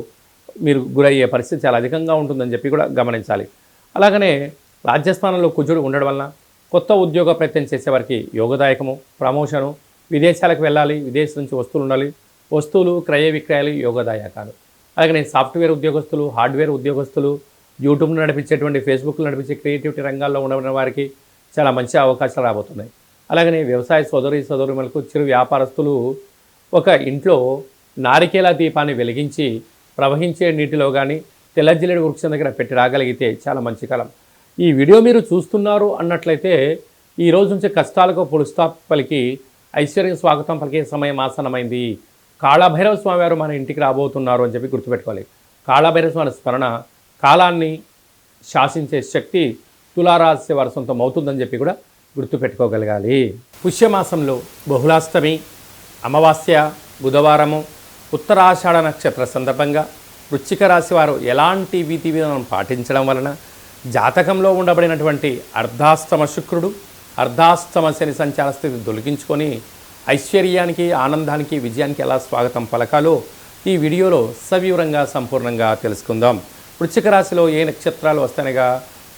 మీరు గురయ్యే పరిస్థితి చాలా అధికంగా ఉంటుందని చెప్పి కూడా గమనించాలి. అలాగనే రాజ్యస్థానంలో కుజుడు ఉండడం వలన కొత్త ఉద్యోగ ప్రయత్నం చేసేవారికి యోగదాయకము, ప్రమోషను, విదేశాలకు వెళ్ళాలి, విదేశం నుంచి వస్తువులు ఉండాలి, వస్తువులు క్రయ విక్రయాలు యోగదాయకాలు. అలాగే సాఫ్ట్వేర్ ఉద్యోగస్తులు, హార్డ్వేర్ ఉద్యోగస్తులు, యూట్యూబ్ను నడిపించేటువంటి, ఫేస్బుక్లు నడిపించే క్రియేటివిటీ రంగాల్లో ఉన్న వారికి చాలా మంచి అవకాశాలు రాబోతున్నాయి. అలాగనే వ్యవసాయ సోదరులకు, చిరు వ్యాపారస్తులు ఒక ఇంట్లో నారికేల దీపాన్ని వెలిగించి ప్రవహించే నీటిలో కానీ తెల్లజిల్లెడు వృక్షం దగ్గర పెట్టి రాగలిగితే చాలా మంచి కాలం. ఈ వీడియో మీరు చూస్తున్నారు అన్నట్లయితే ఈ రోజు నుంచి కష్టాలకు పులుస్టాప్ పలికి ఐశ్వర్య స్వాగతం పలికే సమయం ఆసనమైంది. కాళభైరవ స్వామి వారు మన ఇంటికి రాబోతున్నారు అని చెప్పి గుర్తుపెట్టుకోవాలి. కాళభైరవ స్వామి స్మరణ కాలాన్ని శాసించే శక్తి తులారాశి వారి సొంతం అవుతుందని చెప్పి కూడా గుర్తుపెట్టుకోగలగాలి. పుష్యమాసంలో బహుళాష్టమి, అమావాస్య, బుధవారము, ఉత్తరాషాఢ నక్షత్ర సందర్భంగా వృశ్చిక రాశి వారు ఎలాంటి విధి విధానం పాటించడం వలన జాతకంలో ఉండబడినటువంటి అర్ధాస్తమ శుక్రుడు, అర్ధాస్తమ శని సంచార స్థితి తొలగించుకొని ఐశ్వర్యానికి, ఆనందానికి, విజయానికి ఎలా స్వాగతం పలకాలో ఈ వీడియోలో సవివరంగా సంపూర్ణంగా తెలుసుకుందాం. వృశ్చిక రాశిలో ఏ నక్షత్రాలు వస్తాయనగా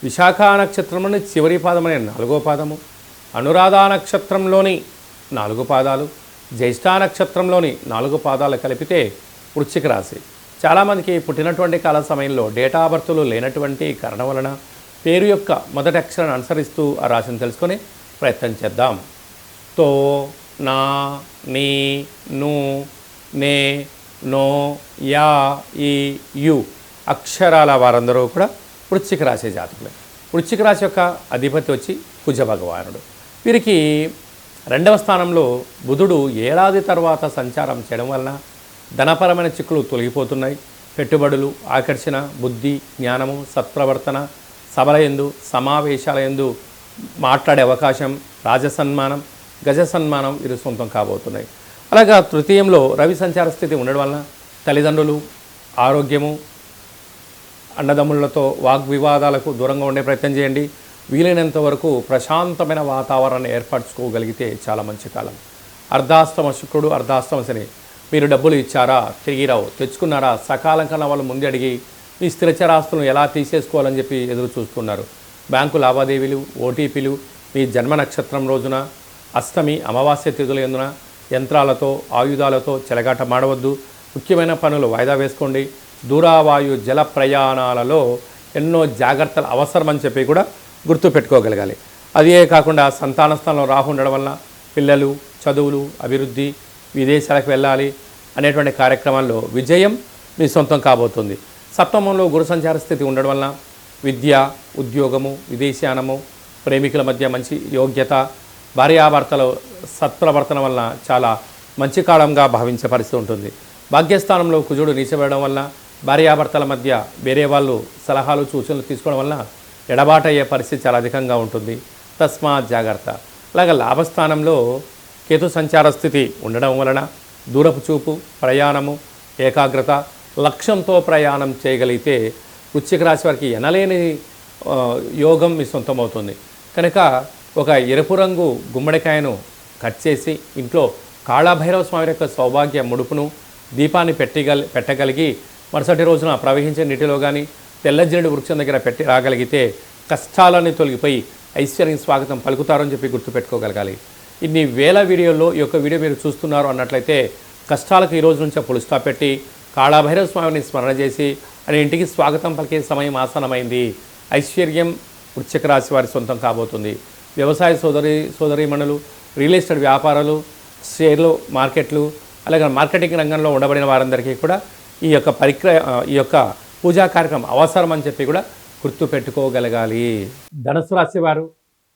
విశాఖ నక్షత్రంలోని చివరి పాదం అనే 4వ పాదము, అనురాధ నక్షత్రంలోని 4 పాదాలు, జ్యేష్ఠ నక్షత్రంలోని 4 పాదాలు కలిపితే వృశ్చిక రాశి. చాలామందికి పుట్టినటువంటి కాల సమయంలో డేటా ఆఫ్ బర్త్లు లేనటువంటి కారణం వలన పేరు యొక్క మొదటి అక్షరాన్ని అనుసరిస్తూ ఆ రాశిని తెలుసుకొని ప్రయత్నం చేద్దాం. తో, నా, నీ, ను, నే, నో, యా, ఈ, యు అక్షరాల వారందరూ కూడా వృశ్చిక రాశి జాతకులే. వృశ్చిక రాశి యొక్క అధిపతి వచ్చి కుజ భగవానుడు. వీరికి 2వ స్థానంలో బుధుడు ఏడాది తర్వాత సంచారం చేయడం వలన ధనపరమైన చిక్కులు తొలగిపోతున్నాయి. పెట్టుబడులు, ఆకర్షణ, బుద్ధి, జ్ఞానము, సత్ప్రవర్తన, సభల యందు, సమావేశాల యందు మాట్లాడే అవకాశం, రాజసన్మానం, గజ సన్మానం వీరు సొంతం కాబోతున్నాయి. అలాగా తృతీయంలో రవి సంచార స్థితి ఉండడం వలన తల్లిదండ్రులు, ఆరోగ్యము, అన్నదమ్ములతో వాగ్వివాదాలకు దూరంగా ఉండే ప్రయత్నం చేయండి. వీలైనంత వరకు ప్రశాంతమైన వాతావరణాన్ని ఏర్పరచుకోగలిగితే చాలా మంచి కాలం. అర్ధాస్తమ శుక్రుడు, అర్ధాస్తమ శని. మీరు డబ్బులు ఇచ్చారా, తిరిగి రావు, తెచ్చుకున్నారా, సకాలం కన్నా వాళ్ళు ముందు అడిగి మీ స్థిరచరాస్తులను ఎలా తీసేసుకోవాలని చెప్పి ఎదురు చూస్తున్నారు. బ్యాంకు లావాదేవీలు, ఓటీపీలు, మీ జన్మ నక్షత్రం రోజున అష్టమి అమావాస్య తిథుల యందున యంత్రాలతో, ఆయుధాలతో చెలగాట మాడవద్దు. ముఖ్యమైన పనులు వాయిదా వేసుకోండి. దూరావాయు జల ప్రయాణాలలో ఎన్నో జాగ్రత్తలు అవసరమని చెప్పి కూడా గుర్తుపెట్టుకోగలగాలి. అదే కాకుండా సంతాన స్థానంలో రాహు ఉండడం వల్ల పిల్లలు, చదువులు, అభివృద్ధి, విదేశాలకు వెళ్ళాలి అనేటువంటి కార్యక్రమాల్లో విజయం మీ సొంతం కాబోతుంది. సప్తమంలో గురు సంచార స్థితి ఉండడం వలన విద్య, ఉద్యోగము, విదేశానము, ప్రేమికుల మధ్య మంచి యోగ్యత, భార్యాభర్తల సత్ప్రవర్తన వలన చాలా మంచి కాలంగా భావించే పరిస్థితి ఉంటుంది. భాగ్యస్థానంలో కుజుడు నీచబడడం వల్ల భార్యాభర్తల మధ్య వేరే వాళ్ళు సలహాలు సూచనలు తీసుకోవడం వలన ఎడబాటు అయ్యే పరిస్థితి చాలా అధికంగా ఉంటుంది. తస్మాత్ జాగ్రత్త. అలాగే లాభస్థానంలో కేతు సంచార స్థితి ఉండడం వలన దూరపు చూపు, ప్రయాణము, ఏకాగ్రత, లక్ష్యంతో ప్రయాణం చేయగలిగితే వృశ్చిక రాశి వారికి ఎనలేని యోగం మీ సొంతమవుతుంది. కనుక ఒక ఎరుపు రంగు గుమ్మడికాయను కట్ చేసి ఇంట్లో కాళభైరవ స్వామి యొక్క సౌభాగ్య ముడుపును దీపాన్ని పెట్టగలిగి మరుసటి రోజున ప్రవహించే నీటిలో కానీ తెల్లజినుడి వృక్షం దగ్గర పెట్టి రాగలిగితే కష్టాలన్నీ తొలగిపోయి ఐశ్వర్యం స్వాగతం పలుకుతారని చెప్పి గుర్తుపెట్టుకోగలగాలి. ఇన్ని వేల వీడియోల్లో ఈ యొక్క వీడియో మీరు చూస్తున్నారు అన్నట్లయితే కష్టాలకు ఈ రోజు నుంచే పులి స్టాప్ పెట్టి కాళభైరవ స్వామిని స్మరణ చేసి ఆయన ఇంటికి స్వాగతం పలికే సమయం ఆసనమైంది. ఐశ్వర్యం వృశ్చిక రాశి వారి సొంతం కాబోతుంది. వ్యవసాయ సోదరీమణులు, రియల్ ఎస్టేట్ వ్యాపారాలు, షేర్లు మార్కెట్లు, అలాగే మార్కెటింగ్ రంగంలో ఉండబడిన వారందరికీ కూడా ఈ యొక్క పూజా కార్యక్రమం అవసరం అని చెప్పి కూడా గుర్తుపెట్టుకోగలగాలి. ధనుసు రాశి వారు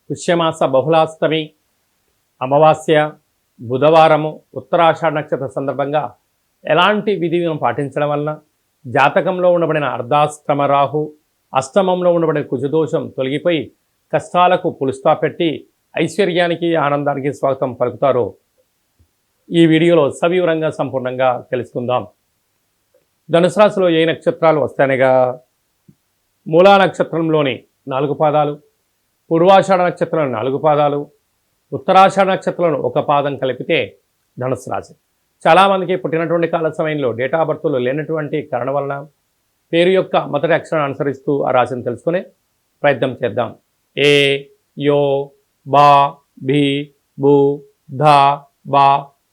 పుష్యమాస బహుళాష్టమి, అమావాస్య, బుధవారము, ఉత్తరాషాఢ నక్షత్ర సందర్భంగా ఎలాంటి విధిని పాటించడం వలన జాతకంలో ఉండబడిన అర్ధాష్టమ రాహు, అష్టమంలో ఉండబడిన కుజదోషం తొలగిపోయి కష్టాలకు పులుస్తా పెట్టి ఐశ్వర్యానికి, ఆనందానికి స్వాగతం పలుకుతారో ఈ వీడియోలో సవివరంగా సంపూర్ణంగా తెలుసుకుందాం. ధనుసు రాశిలో ఏ నక్షత్రాలు వస్తాయనగా మూలా నక్షత్రంలోని 4 పాదాలు, పూర్వాషాఢ నక్షత్రంలో 4 పాదాలు, ఉత్తరాషాఢ నక్షత్రంలో 1 పాదం కలిపితే ధనుసు రాశి. చాలామందికి పుట్టినటువంటి కాల సమయంలో డేటా ఆఫ్ బర్త్లో లేనటువంటి కారణం వలన పేరు యొక్క మొదటి అక్షరాన్ని అనుసరిస్తూ ఆ రాశిని తెలుసుకునే ప్రయత్నం చేద్దాం. ఏ, యో, బా, భీ, బూ, ధా, బా,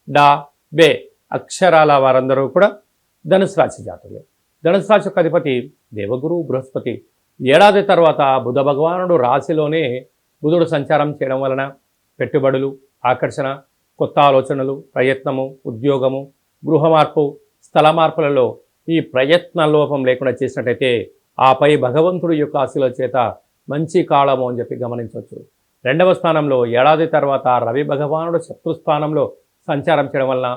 డా, బే అక్షరాల వారందరూ కూడా ధనుసు రాశి జాతకులే. ధనుసు రాశి యొక్క అధిపతి దేవగురు బృహస్పతి. ఏడాది తర్వాత బుధ భగవానుడు రాశిలోనే బుధుడు సంచారం చేయడం వలన పెట్టుబడులు, ఆకర్షణ, కొత్త ఆలోచనలు, ప్రయత్నము, ఉద్యోగము, గృహ మార్పు, స్థల మార్పులలో ఈ ప్రయత్న లోపం లేకుండా చేసినట్టయితే ఆపై భగవంతుడి యొక్క ఆశీల చేత మంచి కాలము అని చెప్పి గమనించవచ్చు. 2వ స్థానంలో ఏడాది తర్వాత రవి భగవానుడు శత్రుస్థానంలో సంచారం చేయడం వలన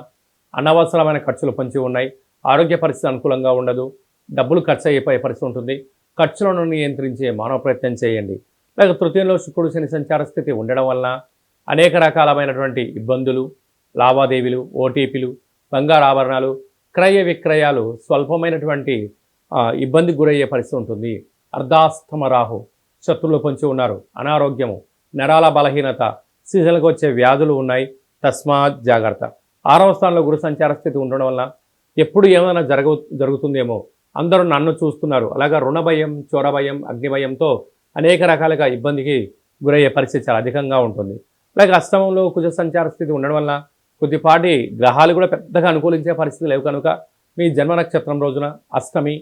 అనవసరమైన ఖర్చులు పొంచి ఉన్నాయి. ఆరోగ్య పరిస్థితి అనుకూలంగా ఉండదు. డబ్బులు ఖర్చు అయిపోయే పరిస్థితి ఉంటుంది. ఖర్చులను నియంత్రించే మానవ ప్రయత్నం చేయండి. అలాగే తృతీయంలో శుక్రుడు శని సంచార స్థితి ఉండడం వలన అనేక రకాలమైనటువంటి ఇబ్బందులు, లావాదేవీలు, ఓటీపీలు, బంగారు ఆభరణాలు, క్రయ విక్రయాలు స్వల్పమైనటువంటి ఇబ్బందికి గురయ్యే పరిస్థితి ఉంటుంది. అర్ధాష్టమ రాహు శత్రువులు పొంచి ఉన్నారు. అనారోగ్యము, నరాల బలహీనత, సీజన్లకు వచ్చే వ్యాధులు ఉన్నాయి. తస్మాత్ జాగ్రత్త. 6వ స్థానంలో గురు సంచార స్థితి ఉండడం వల్ల ఎప్పుడు ఏమైనా జరుగుతుందేమో, అందరూ నన్ను చూస్తున్నారు, అలాగా రుణ భయం, చోర భయం, అగ్ని భయంతో అనేక రకాలుగా ఇబ్బందికి గురయ్యే పరిస్థితి చాలా అధికంగా ఉంటుంది. అలాగే అష్టమంలో కుజ సంచార స్థితి ఉండడం వల్ల కొద్దిపాటి గ్రహాలు కూడా పెద్దగా అనుకూలించే పరిస్థితి లేవు. కనుక మీ జన్మ నక్షత్రం రోజున అష్టమి,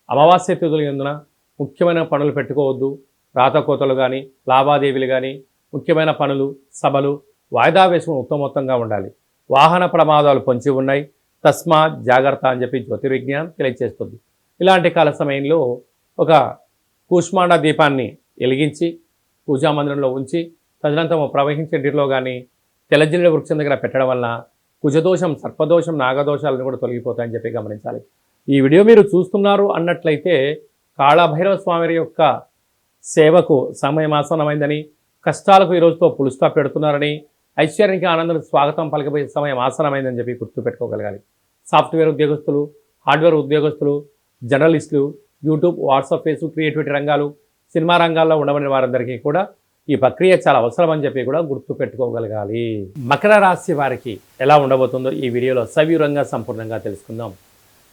అమావాస్య తిథుల యందున ముఖ్యమైన పనులు పెట్టుకోవద్దు. రాతకోతలు కానీ, లావాదేవీలు కానీ, ముఖ్యమైన పనులు, సభలు వాయిదా వేసుకుని ఉత్తమోత్తంగా ఉండాలి. వాహన ప్రమాదాలు పొంచి ఉన్నాయి. తస్మాత్ జాగ్రత్త అని చెప్పి జ్యోతిర్విజ్ఞానం తెలియజేస్తుంది. ఇలాంటి కాల సమయంలో ఒక కూష్మాండ దీపాన్ని వెలిగించి పూజామందిరంలో ఉంచి తదనంతరం ప్రవహించే నీటిలో కానీ తెల్లజిల్లి వృక్షం దగ్గర పెట్టడం వలన కుజదోషం, సర్పదోషం, నాగదోషాలను కూడా తొలగిపోతాయని చెప్పి గమనించాలి. ఈ వీడియో మీరు చూస్తున్నారు అన్నట్లయితే కాళభైరవ స్వామి యొక్క సేవకు సమయం ఆసనమైందని, కష్టాలకు ఈరోజుతో పులుస్తా పెడుతున్నారని, ఐశ్వర్యానికి ఆనందానికి స్వాగతం పలికిపోయే సమయం ఆసనమైందని చెప్పి గుర్తుపెట్టుకోగలగాలి. సాఫ్ట్వేర్ ఉద్యోగస్తులు, హార్డ్వేర్ ఉద్యోగస్తులు, జర్నలిస్టులు, యూట్యూబ్, వాట్సాప్, ఫేస్బుక్, క్రియేటివిటీ రంగాలు, సినిమా రంగాల్లో ఉండబడిన వారందరికీ కూడా ఈ ప్రక్రియ చాలా అవసరం అని చెప్పి కూడా గుర్తుపెట్టుకోగలగాలి. మకర రాశి వారికి ఎలా ఉండబోతుందో ఈ వీడియోలో సవివరంగా సంపూర్ణంగా తెలుసుకుందాం.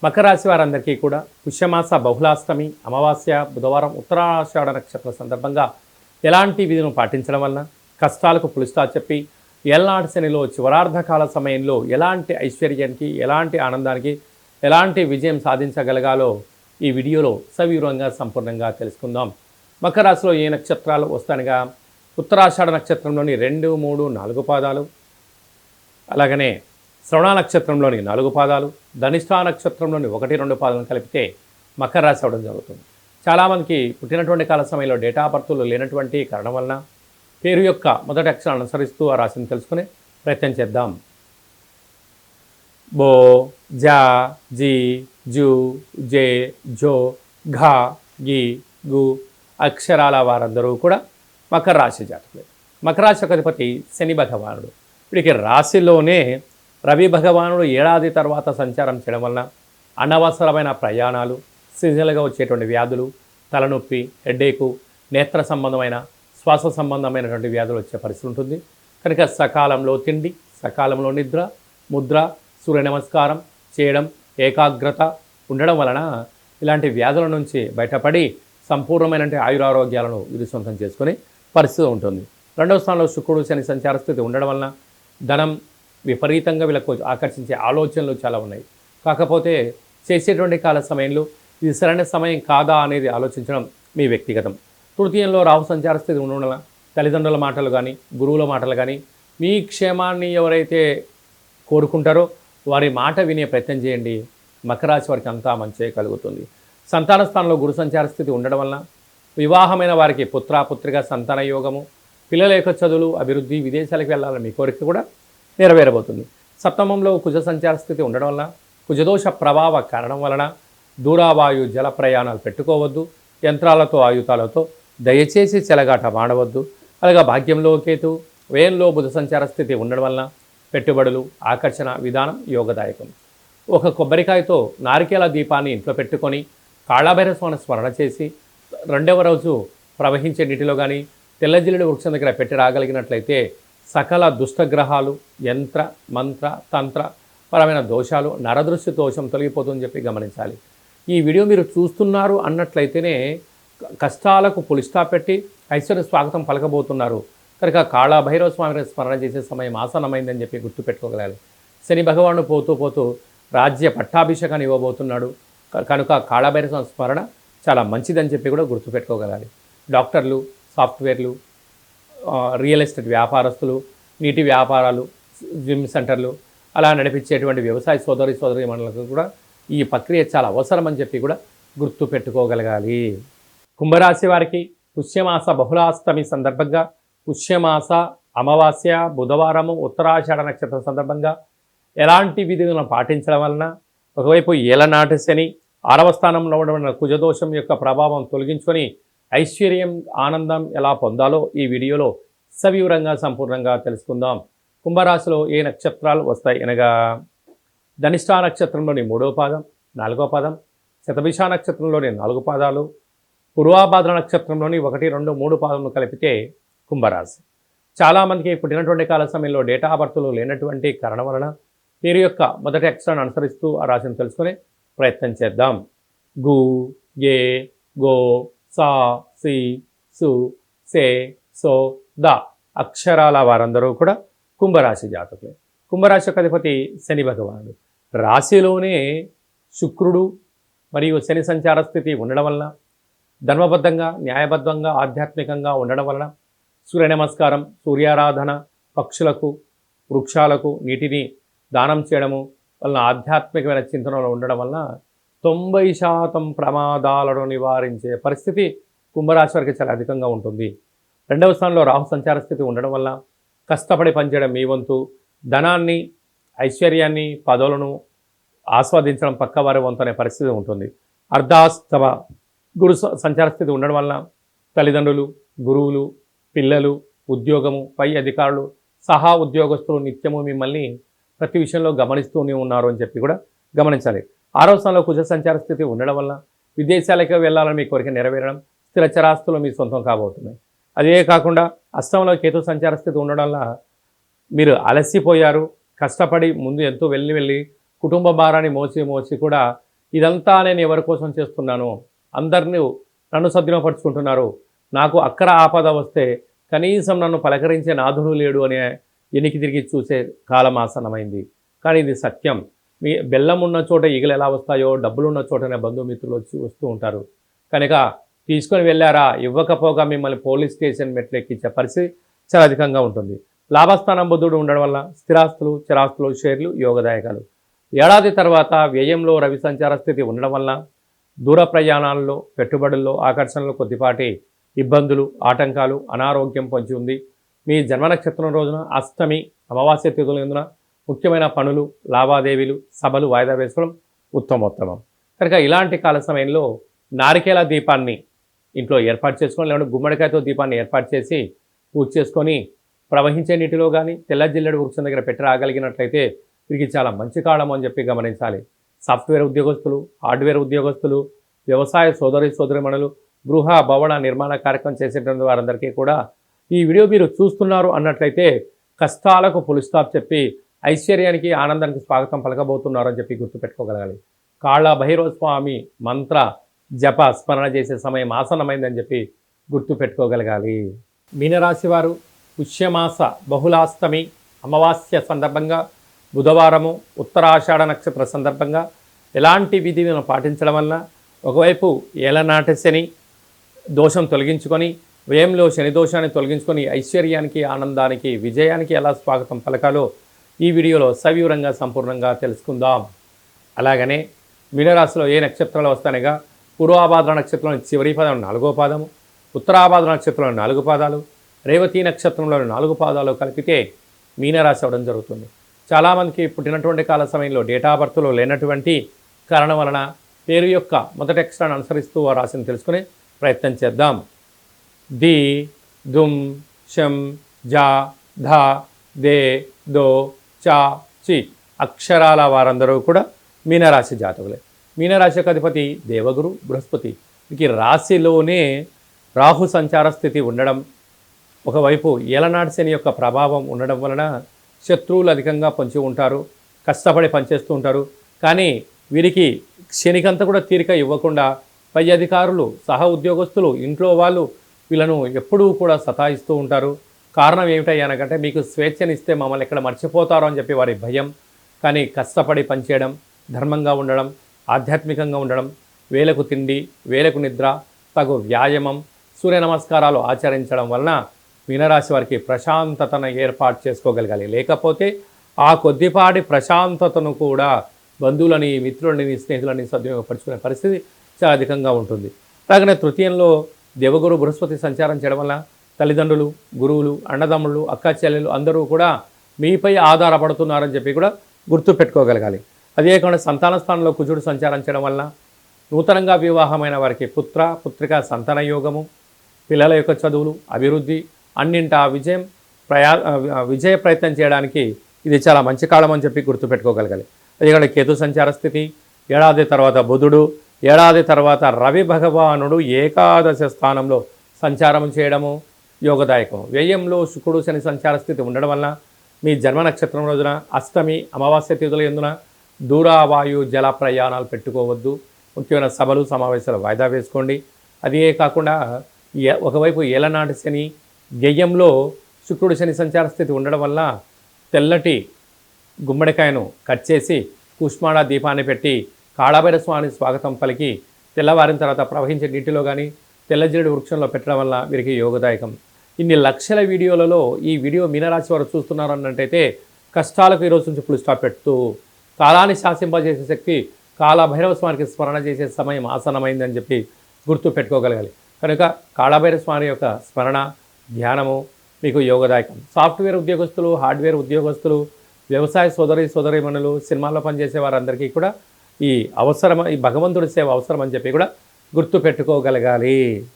మకర రాశి వారందరికీ కూడా పుష్యమాస బహుళాష్టమి, అమావాస్య, బుధవారం, ఉత్తరాషాఢ నక్షత్ర సందర్భంగా ఎలాంటి విధిని పాటించడం వలన కష్టాలకు పులుస్తా చెప్పి ఏళ్నాటి శనిలో చివరార్ధకాల సమయంలో ఎలాంటి ఐశ్వర్యానికి, ఎలాంటి ఆనందానికి, ఎలాంటి విజయం సాధించగలగాలో ఈ వీడియోలో సవివరంగా సంపూర్ణంగా తెలుసుకుందాం. మకర రాశిలో ఏ నక్షత్రాలు వస్తాయనగా ఉత్తరాషాఢ నక్షత్రంలోని 2, 3, 4 పాదాలు, అలాగనే శ్రవణ నక్షత్రంలోని 4 పాదాలు, ధనిష్ఠా నక్షత్రంలోని 1, 2 పాదాలను కలిపితే మకర రాశి అవడం జరుగుతుంది. చాలామందికి పుట్టినటువంటి కాల సమయంలో డేటా ఆఫ్ బర్త్లు లేనటువంటి కారణం వలన పేరు యొక్క మొదటి అక్షరాన్ని అనుసరిస్తూ ఆ రాశిని తెలుసుకునే ప్రయత్నం చేద్దాం. బో, జా, జీ, జూ, జే, జో, ఘా, గి, గు అక్షరాల వారందరూ కూడా మకర రాశి జాతకులే. మకర రాశి యొక్క అధిపతి శని భగవానుడు. వీడికి రాశిలోనే రవి భగవానుడు ఏడాది తర్వాత సంచారం చేయడం వలన అనవసరమైన ప్రయాణాలు, సీజనల్గా వచ్చేటువంటి వ్యాధులు, తలనొప్పి, హెడ్ఏకు, నేత్ర సంబంధమైన, శ్వాస సంబంధమైనటువంటి వ్యాధులు వచ్చే పరిస్థితి ఉంటుంది. కనుక సకాలంలో తిండి, సకాలంలో నిద్ర, ముద్ర, సూర్య నమస్కారం చేయడం, ఏకాగ్రత ఉండడం వలన ఇలాంటి వ్యాధుల నుంచి బయటపడి సంపూర్ణమైన ఆయురారోగ్యాలను ఇది సొంతం చేసుకునే పరిస్థితి ఉంటుంది. రెండవ స్థానంలో శుక్రుడు శని సంచార స్థితి ఉండడం వలన ధనం విపరీతంగా వీళ్ళకు ఆకర్షించే ఆలోచనలు చాలా ఉన్నాయి. కాకపోతే చేసేటువంటి కాల సమయంలో ఇది సరైన సమయం కాదా అనేది ఆలోచించడం మీ వ్యక్తిగతం. తృతీయంలో రాహు సంచార స్థితి ఉండడం వలన తల్లిదండ్రుల మాటలు కానీ, గురువుల మాటలు కానీ, మీ క్షేమాన్ని ఎవరైతే కోరుకుంటారో వారి మాట వినే ప్రయత్నం చేయండి. మకర రాశి వారికి అంతా మంచి కలుగుతుంది. సంతాన స్థానంలో గురు సంచార స్థితి ఉండడం వలన వివాహమైన వారికి పుత్రిక సంతాన యోగము, పిల్లల యొక్క చదువులు, అభివృద్ధి, విదేశాలకు వెళ్ళాలని మీ కోరిక కూడా నెరవేరబోతుంది. సప్తమంలో కుజ సంచార స్థితి ఉండడం వలన కుజదోష ప్రభావ కారణం వలన దూరావాయు జల ప్రయాణాలు పెట్టుకోవద్దు. యంత్రాలతో, ఆయుధాలతో దయచేసి చెలగాట మాడవద్దు. అలాగే భాగ్యంలో కేతు, వ్యయంలో బుధ సంచార స్థితి ఉండడం వలన పెట్టుబడులు, ఆకర్షణ విధానం యోగదాయకం. ఒక కొబ్బరికాయతో నారికేల దీపాన్ని ఇంట్లో పెట్టుకొని కాళభైరవ స్వామిని స్మరణ చేసి రెండవ రోజు ప్రవహించే నీటిలో కానీ తెల్లజిల్లుడు వృక్షం దగ్గర పెట్టి రాగలిగినట్లయితే సకల దుష్టగ్రహాలు, యంత్ర, మంత్ర, తంత్ర పరమైన దోషాలు, నరదృష్టి దోషం తొలగిపోతుందని చెప్పి గమనించాలి. ఈ వీడియో మీరు చూస్తున్నారు అన్నట్లయితేనే కష్టాలకు పులిస్టా పెట్టి ఐశ్వర్య స్వాగతం పలకబోతున్నారు. కనుక కాళభైరవ స్వామిని స్మరణ చేసే సమయం ఆసన్నమైందని చెప్పి గుర్తుపెట్టుకోగలాలి. శని భగవానుడు పోతూ పోతూ రాజ్య పట్టాభిషేకాన్ని ఇవ్వబోతున్నాడు. కనుక కాళభైరవ స్మరణ చాలా మంచిదని చెప్పి కూడా గుర్తుపెట్టుకోగలాలి. డాక్టర్లు, సాఫ్ట్వేర్లు, రియల్ ఎస్టేట్ వ్యాపారస్తులు, నీటి వ్యాపారాలు, జిమ్ సెంటర్లు అలా నడిపించేటువంటి వ్యవసాయ సోదరి మండలకు కూడా ఈ ప్రక్రియ చాలా అవసరం అని చెప్పి కూడా గుర్తుపెట్టుకోగలగాలి. కుంభరాశి వారికి పుష్యమాస బహుళాష్టమి సందర్భంగా, పుష్యమాస అమావాస్య బుధవారము ఉత్తరాషాఢ నక్షత్రం సందర్భంగా ఎలాంటి విధులను పాటించడం వలన ఒకవైపు ఏలనాటి శని 6వ స్థానంలో ఉన్న కుజదోషం యొక్క ప్రభావం తొలగించుకొని ఐశ్వర్యం, ఆనందం ఎలా పొందాలో ఈ వీడియోలో సవివరంగా సంపూర్ణంగా తెలుసుకుందాం. కుంభరాశిలో ఏ నక్షత్రాలు వస్తాయి అనగా ధనిష్టా నక్షత్రంలోని 3వ పాదం, 4వ పాదం, శతభిష నక్షత్రంలోని 4 పాదాలు, పూర్వాభాద్ర నక్షత్రంలోని 1, 2, 3 పాదములు కలిపితే కుంభరాశి. చాలామందికి పుట్టినటువంటి కాల సమయంలో డేటా ఆఫ్ బర్త్లు లేనటువంటి కారణం వలన పేరు యొక్క మొదటి అక్షరాన్ని అనుసరిస్తూ ఆ రాశిని తెలుసుకునే ప్రయత్నం చేద్దాం. గు, గే, గో, సా, సి, సు, సే, సో, ద అక్షరాల వారందరూ కూడా కుంభరాశి జాతకులే. కుంభరాశి యొక్క అధిపతి శని భగవానుడు. రాశిలోనే శుక్రుడు మరియు శని సంచార స్థితి ఉండడం వలన ధర్మబద్ధంగా, న్యాయబద్ధంగా, ఆధ్యాత్మికంగా ఉండడం వలన సూర్య నమస్కారం, సూర్యారాధన, పక్షులకు, వృక్షాలకు నీటిని దానం చేయడము వలన ఆధ్యాత్మికమైన చింతనలో ఉండడం వలన 90% ప్రమాదాలను నివారించే పరిస్థితి కుంభరాశి వారికి చాలా అధికంగా ఉంటుంది. 2వ స్థానంలో రాహు సంచార స్థితి ఉండడం వల్ల కష్టపడి పనిచేయడం మీ వంతు, ధనాన్ని, ఐశ్వర్యాన్ని, పదవులను ఆస్వాదించడం పక్కవారి వంతు అనే పరిస్థితి ఉంటుంది. అర్ధాస్తమ గురు సంచార స్థితి ఉండడం వల్ల తల్లిదండ్రులు, గురువులు, పిల్లలు, ఉద్యోగము, పై అధికారులు, సహా ఉద్యోగస్తులు నిత్యము మిమ్మల్ని ప్రతి విషయంలో గమనిస్తూనే ఉన్నారు అని చెప్పి కూడా గమనించాలి. 6వ స్థానంలో కుజ సంచార స్థితి ఉండడం వల్ల విదేశాలకు వెళ్ళాలని మీ కోరిక నెరవేరడం, స్థిర చరాస్తులు మీ సొంతం కాబోతున్నాయి. అదే కాకుండా అష్టంలో కేతు సంచార స్థితి ఉండడం వల్ల మీరు అలసిపోయారు. కష్టపడి ముందు ఎంతో వెళ్ళి కుటుంబ భారాన్ని మోసి కూడా ఇదంతా నేను ఎవరి కోసం చేస్తున్నాను, అందరినీ నన్ను సద్వినియోగపరుచుకుంటున్నారు, నాకు అక్కర ఆపద వస్తే కనీసం నన్ను పలకరించే నాథుడు లేడు అనే ఎనికి తిరిగి చూసే కాలం ఆసన్నమైంది. కానీ ఇది సత్యం. మీ బెల్లం ఉన్న చోట ఈగలు ఎలా వస్తాయో, డబ్బులు ఉన్న చోటనే బంధుమిత్రులు వస్తూ ఉంటారు. కనుక తీసుకొని వెళ్ళారా, ఇవ్వకపోగా మిమ్మల్ని పోలీస్ స్టేషన్ మెట్లు ఎక్కించే పరిస్థితి చాలా అధికంగా ఉంటుంది. లాభస్థానం బుద్ధుడు ఉండడం వల్ల స్థిరాస్తులు, చరాస్తులు, షేర్లు యోగదాయకాలు. ఏడాది తర్వాత వ్యయంలో రవి సంచార స్థితి ఉండడం వల్ల దూర ప్రయాణాల్లో, పెట్టుబడుల్లో, ఆకర్షణలో కొద్దిపాటి ఇబ్బందులు, ఆటంకాలు, అనారోగ్యం పొంచి ఉంది. మీ జన్మ నక్షత్రం రోజున అష్టమి, అమావాస్య తిథులందున ముఖ్యమైన పనులు, లావాదేవీలు, సభలు వాయిదా వేసుకోవడం ఉత్తమోత్తమం. కనుక ఇలాంటి కాల సమయంలో నారికేల దీపాన్ని ఇంట్లో ఏర్పాటు చేసుకొని, లేకుంటే గుమ్మడికాయతో దీపాన్ని ఏర్పాటు చేసి పూజ చేసుకొని ప్రవహించే నీటిలో కానీ తెల్ల జిల్లెడు వృక్షం దగ్గర పెట్టి రాగలిగినట్లయితే వీరికి చాలా మంచి కాలం అని చెప్పి గమనించాలి. సాఫ్ట్వేర్ ఉద్యోగస్తులు, హార్డ్వేర్ ఉద్యోగస్తులు, వ్యవసాయ సోదరిమణులు, గృహ భవన నిర్మాణ కార్యక్రమం చేసేటువంటి వారందరికీ కూడా ఈ వీడియో మీరు చూస్తున్నారు అన్నట్లయితే కష్టాలకు ఫుల్ స్టాప్ చెప్పి ఐశ్వర్యానికి, ఆనందానికి స్వాగతం పలకబోతున్నారు అని చెప్పి గుర్తుపెట్టుకోగలగాలి. కాళ భైరవ స్వామి మంత్ర జప స్మరణ చేసే సమయం ఆసన్నమైందని చెప్పి గుర్తుపెట్టుకోగలగాలి. మీనరాశి వారు పుష్యమాస బహుళాష్టమి అమావాస్య సందర్భంగా బుధవారము ఉత్తరాషాఢ నక్షత్ర సందర్భంగా ఎలాంటి విధిని పాటించడం వల్ల ఒకవైపు ఏలనాటి శని దోషం తొలగించుకొని, వ్యయంలో శని దోషాన్ని తొలగించుకొని ఐశ్వర్యానికి, ఆనందానికి, విజయానికి ఎలా స్వాగతం పలకాలో ఈ వీడియోలో సవివరంగా సంపూర్ణంగా తెలుసుకుందాం. అలాగనే మీనరాశిలో ఏ నక్షత్రాలు వస్తానగా పూర్వాభాద్ర నక్షత్రంలోని చివరి పదం 4వ పాదము, ఉత్తరాభాద్ర నక్షత్రంలోని 4 పాదాలు, రేవతి నక్షత్రంలోని 4 పాదాలు కలిపితే మీనరాశి అవ్వడం జరుగుతుంది. చాలామందికి పుట్టినటువంటి కాల సమయంలో డేటా బర్త్లో లేనటువంటి కారణం వలన పేరు యొక్క మొదటి అక్షరాన్ని అనుసరిస్తూ ఆ రాశిని తెలుసుకునే ప్రయత్నం చేద్దాం. ది, దుమ్, షం, జా, ధ, దే, దో, చా, చి అక్షరాల వారందరూ కూడా మీనరాశి జాతకులే. మీనరాశి యొక్క అధిపతి దేవగురు బృహస్పతి. వీరికి రాశిలోనే రాహు సంచార స్థితి ఉండడం, ఒకవైపు ఏలనాటి శని యొక్క ప్రభావం ఉండడం వలన శత్రువులు అధికంగా పొంచి ఉంటారు, కష్టపడి పనిచేస్తూ ఉంటారు. కానీ వీరికి శనికంతా కూడా తీరిక ఇవ్వకుండా పై అధికారులు, సహ ఉద్యోగస్తులు, ఇంట్లో వాళ్ళు వీళ్ళను ఎప్పుడూ కూడా సతాయిస్తూ ఉంటారు. కారణం ఏమిటయ్యానకంటే మీకు స్వేచ్ఛనిస్తే మమ్మల్ని ఎక్కడ మర్చిపోతారో అని చెప్పి వారి భయం. కానీ కష్టపడి పనిచేయడం, ధర్మంగా ఉండడం, ఆధ్యాత్మికంగా ఉండడం, వేలకు తిండి, వేలకు నిద్ర, తగు వ్యాయామం, సూర్య నమస్కారాలు ఆచరించడం వలన మీనరాశి వారికి ప్రశాంతతను ఏర్పాటు చేసుకోగలగాలి. లేకపోతే ఆ కొద్దిపాటి ప్రశాంతతను కూడా బంధువులని, మిత్రులని, స్నేహితులని సద్వినియోగపరుచుకునే పరిస్థితి చాలా అధికంగా ఉంటుంది. అలాగనే తృతీయంలో దేవగురు బృహస్పతి సంచారం చేయడం వల్ల తల్లిదండ్రులు, గురువులు, అన్నదమ్ముళ్ళు, అక్క చెల్లెలు అందరూ కూడా మీపై ఆధారపడుతున్నారని చెప్పి కూడా గుర్తుపెట్టుకోగలగాలి. అదే కాకుండా సంతాన స్థానంలో కుజుడు సంచారం చేయడం వల్ల నూతనంగా వివాహమైన వారికి పుత్రిక సంతాన యోగము, పిల్లల యొక్క చదువులు, అభివృద్ధి, అన్నింటా విజయ ప్రయత్నం చేయడానికి ఇది చాలా మంచి కాలం అని చెప్పి గుర్తుపెట్టుకోగలగాలి. అదే కాకుండా కేతు సంచార స్థితి, ఏడాది తర్వాత బుధుడు, ఏడాది తర్వాత రవి భగవానుడు ఏకాదశ స్థానంలో సంచారం చేయడము యోగదాయకం. వ్యయంలో శుక్రుడు శని సంచార స్థితి ఉండడం వల్ల మీ జన్మ నక్షత్రం రోజున అష్టమి అమావాస్య తిథుల ఎందున దూరావాయు జల ప్రయాణాలు పెట్టుకోవద్దు. ముఖ్యమైన సభలు సమావేశాలు వాయిదా వేసుకోండి. అదే కాకుండా ఒకవైపు ఏలనాటి శని, వ్యయంలో శుక్రుడు శని సంచార స్థితి ఉండడం వల్ల తెల్లటి గుమ్మడికాయను కట్ చేసి కుష్మాండ దీపాన్ని పెట్టి కాళభైరవ స్వామి స్వాగతం పలికి తెల్లవారిన తర్వాత ప్రవహించే నీటిలో కానీ తెల్లజిల్లేడు వృక్షంలో పెట్టడం వల్ల వీరికి యోగదాయకం. ఇన్ని లక్షల వీడియోలలో ఈ వీడియో మీనరాశి వారు చూస్తున్నారు అన్నట్టయితే కష్టాలకు ఈరోజు నుంచి ఫుల్ స్టాప్ పెడుతూ కాలాన్ని శాసింపజేసే శక్తి కాళభైరవ స్వామికి స్మరణ చేసే సమయం ఆసన్నమైందని చెప్పి గుర్తు పెట్టుకోగలగాలి. కనుక కాళభైరవ స్వామి యొక్క స్మరణ, ధ్యానము మీకు యోగదాయకం. సాఫ్ట్వేర్ ఉద్యోగస్తులు, హార్డ్వేర్ ఉద్యోగస్తులు, వ్యవసాయ సోదరిమణులు, సినిమాల్లో పనిచేసే వారందరికీ కూడా ఈ భగవంతుడి సేవ అవసరం అని చెప్పి కూడా గుర్తు పెట్టుకోగలగాలి.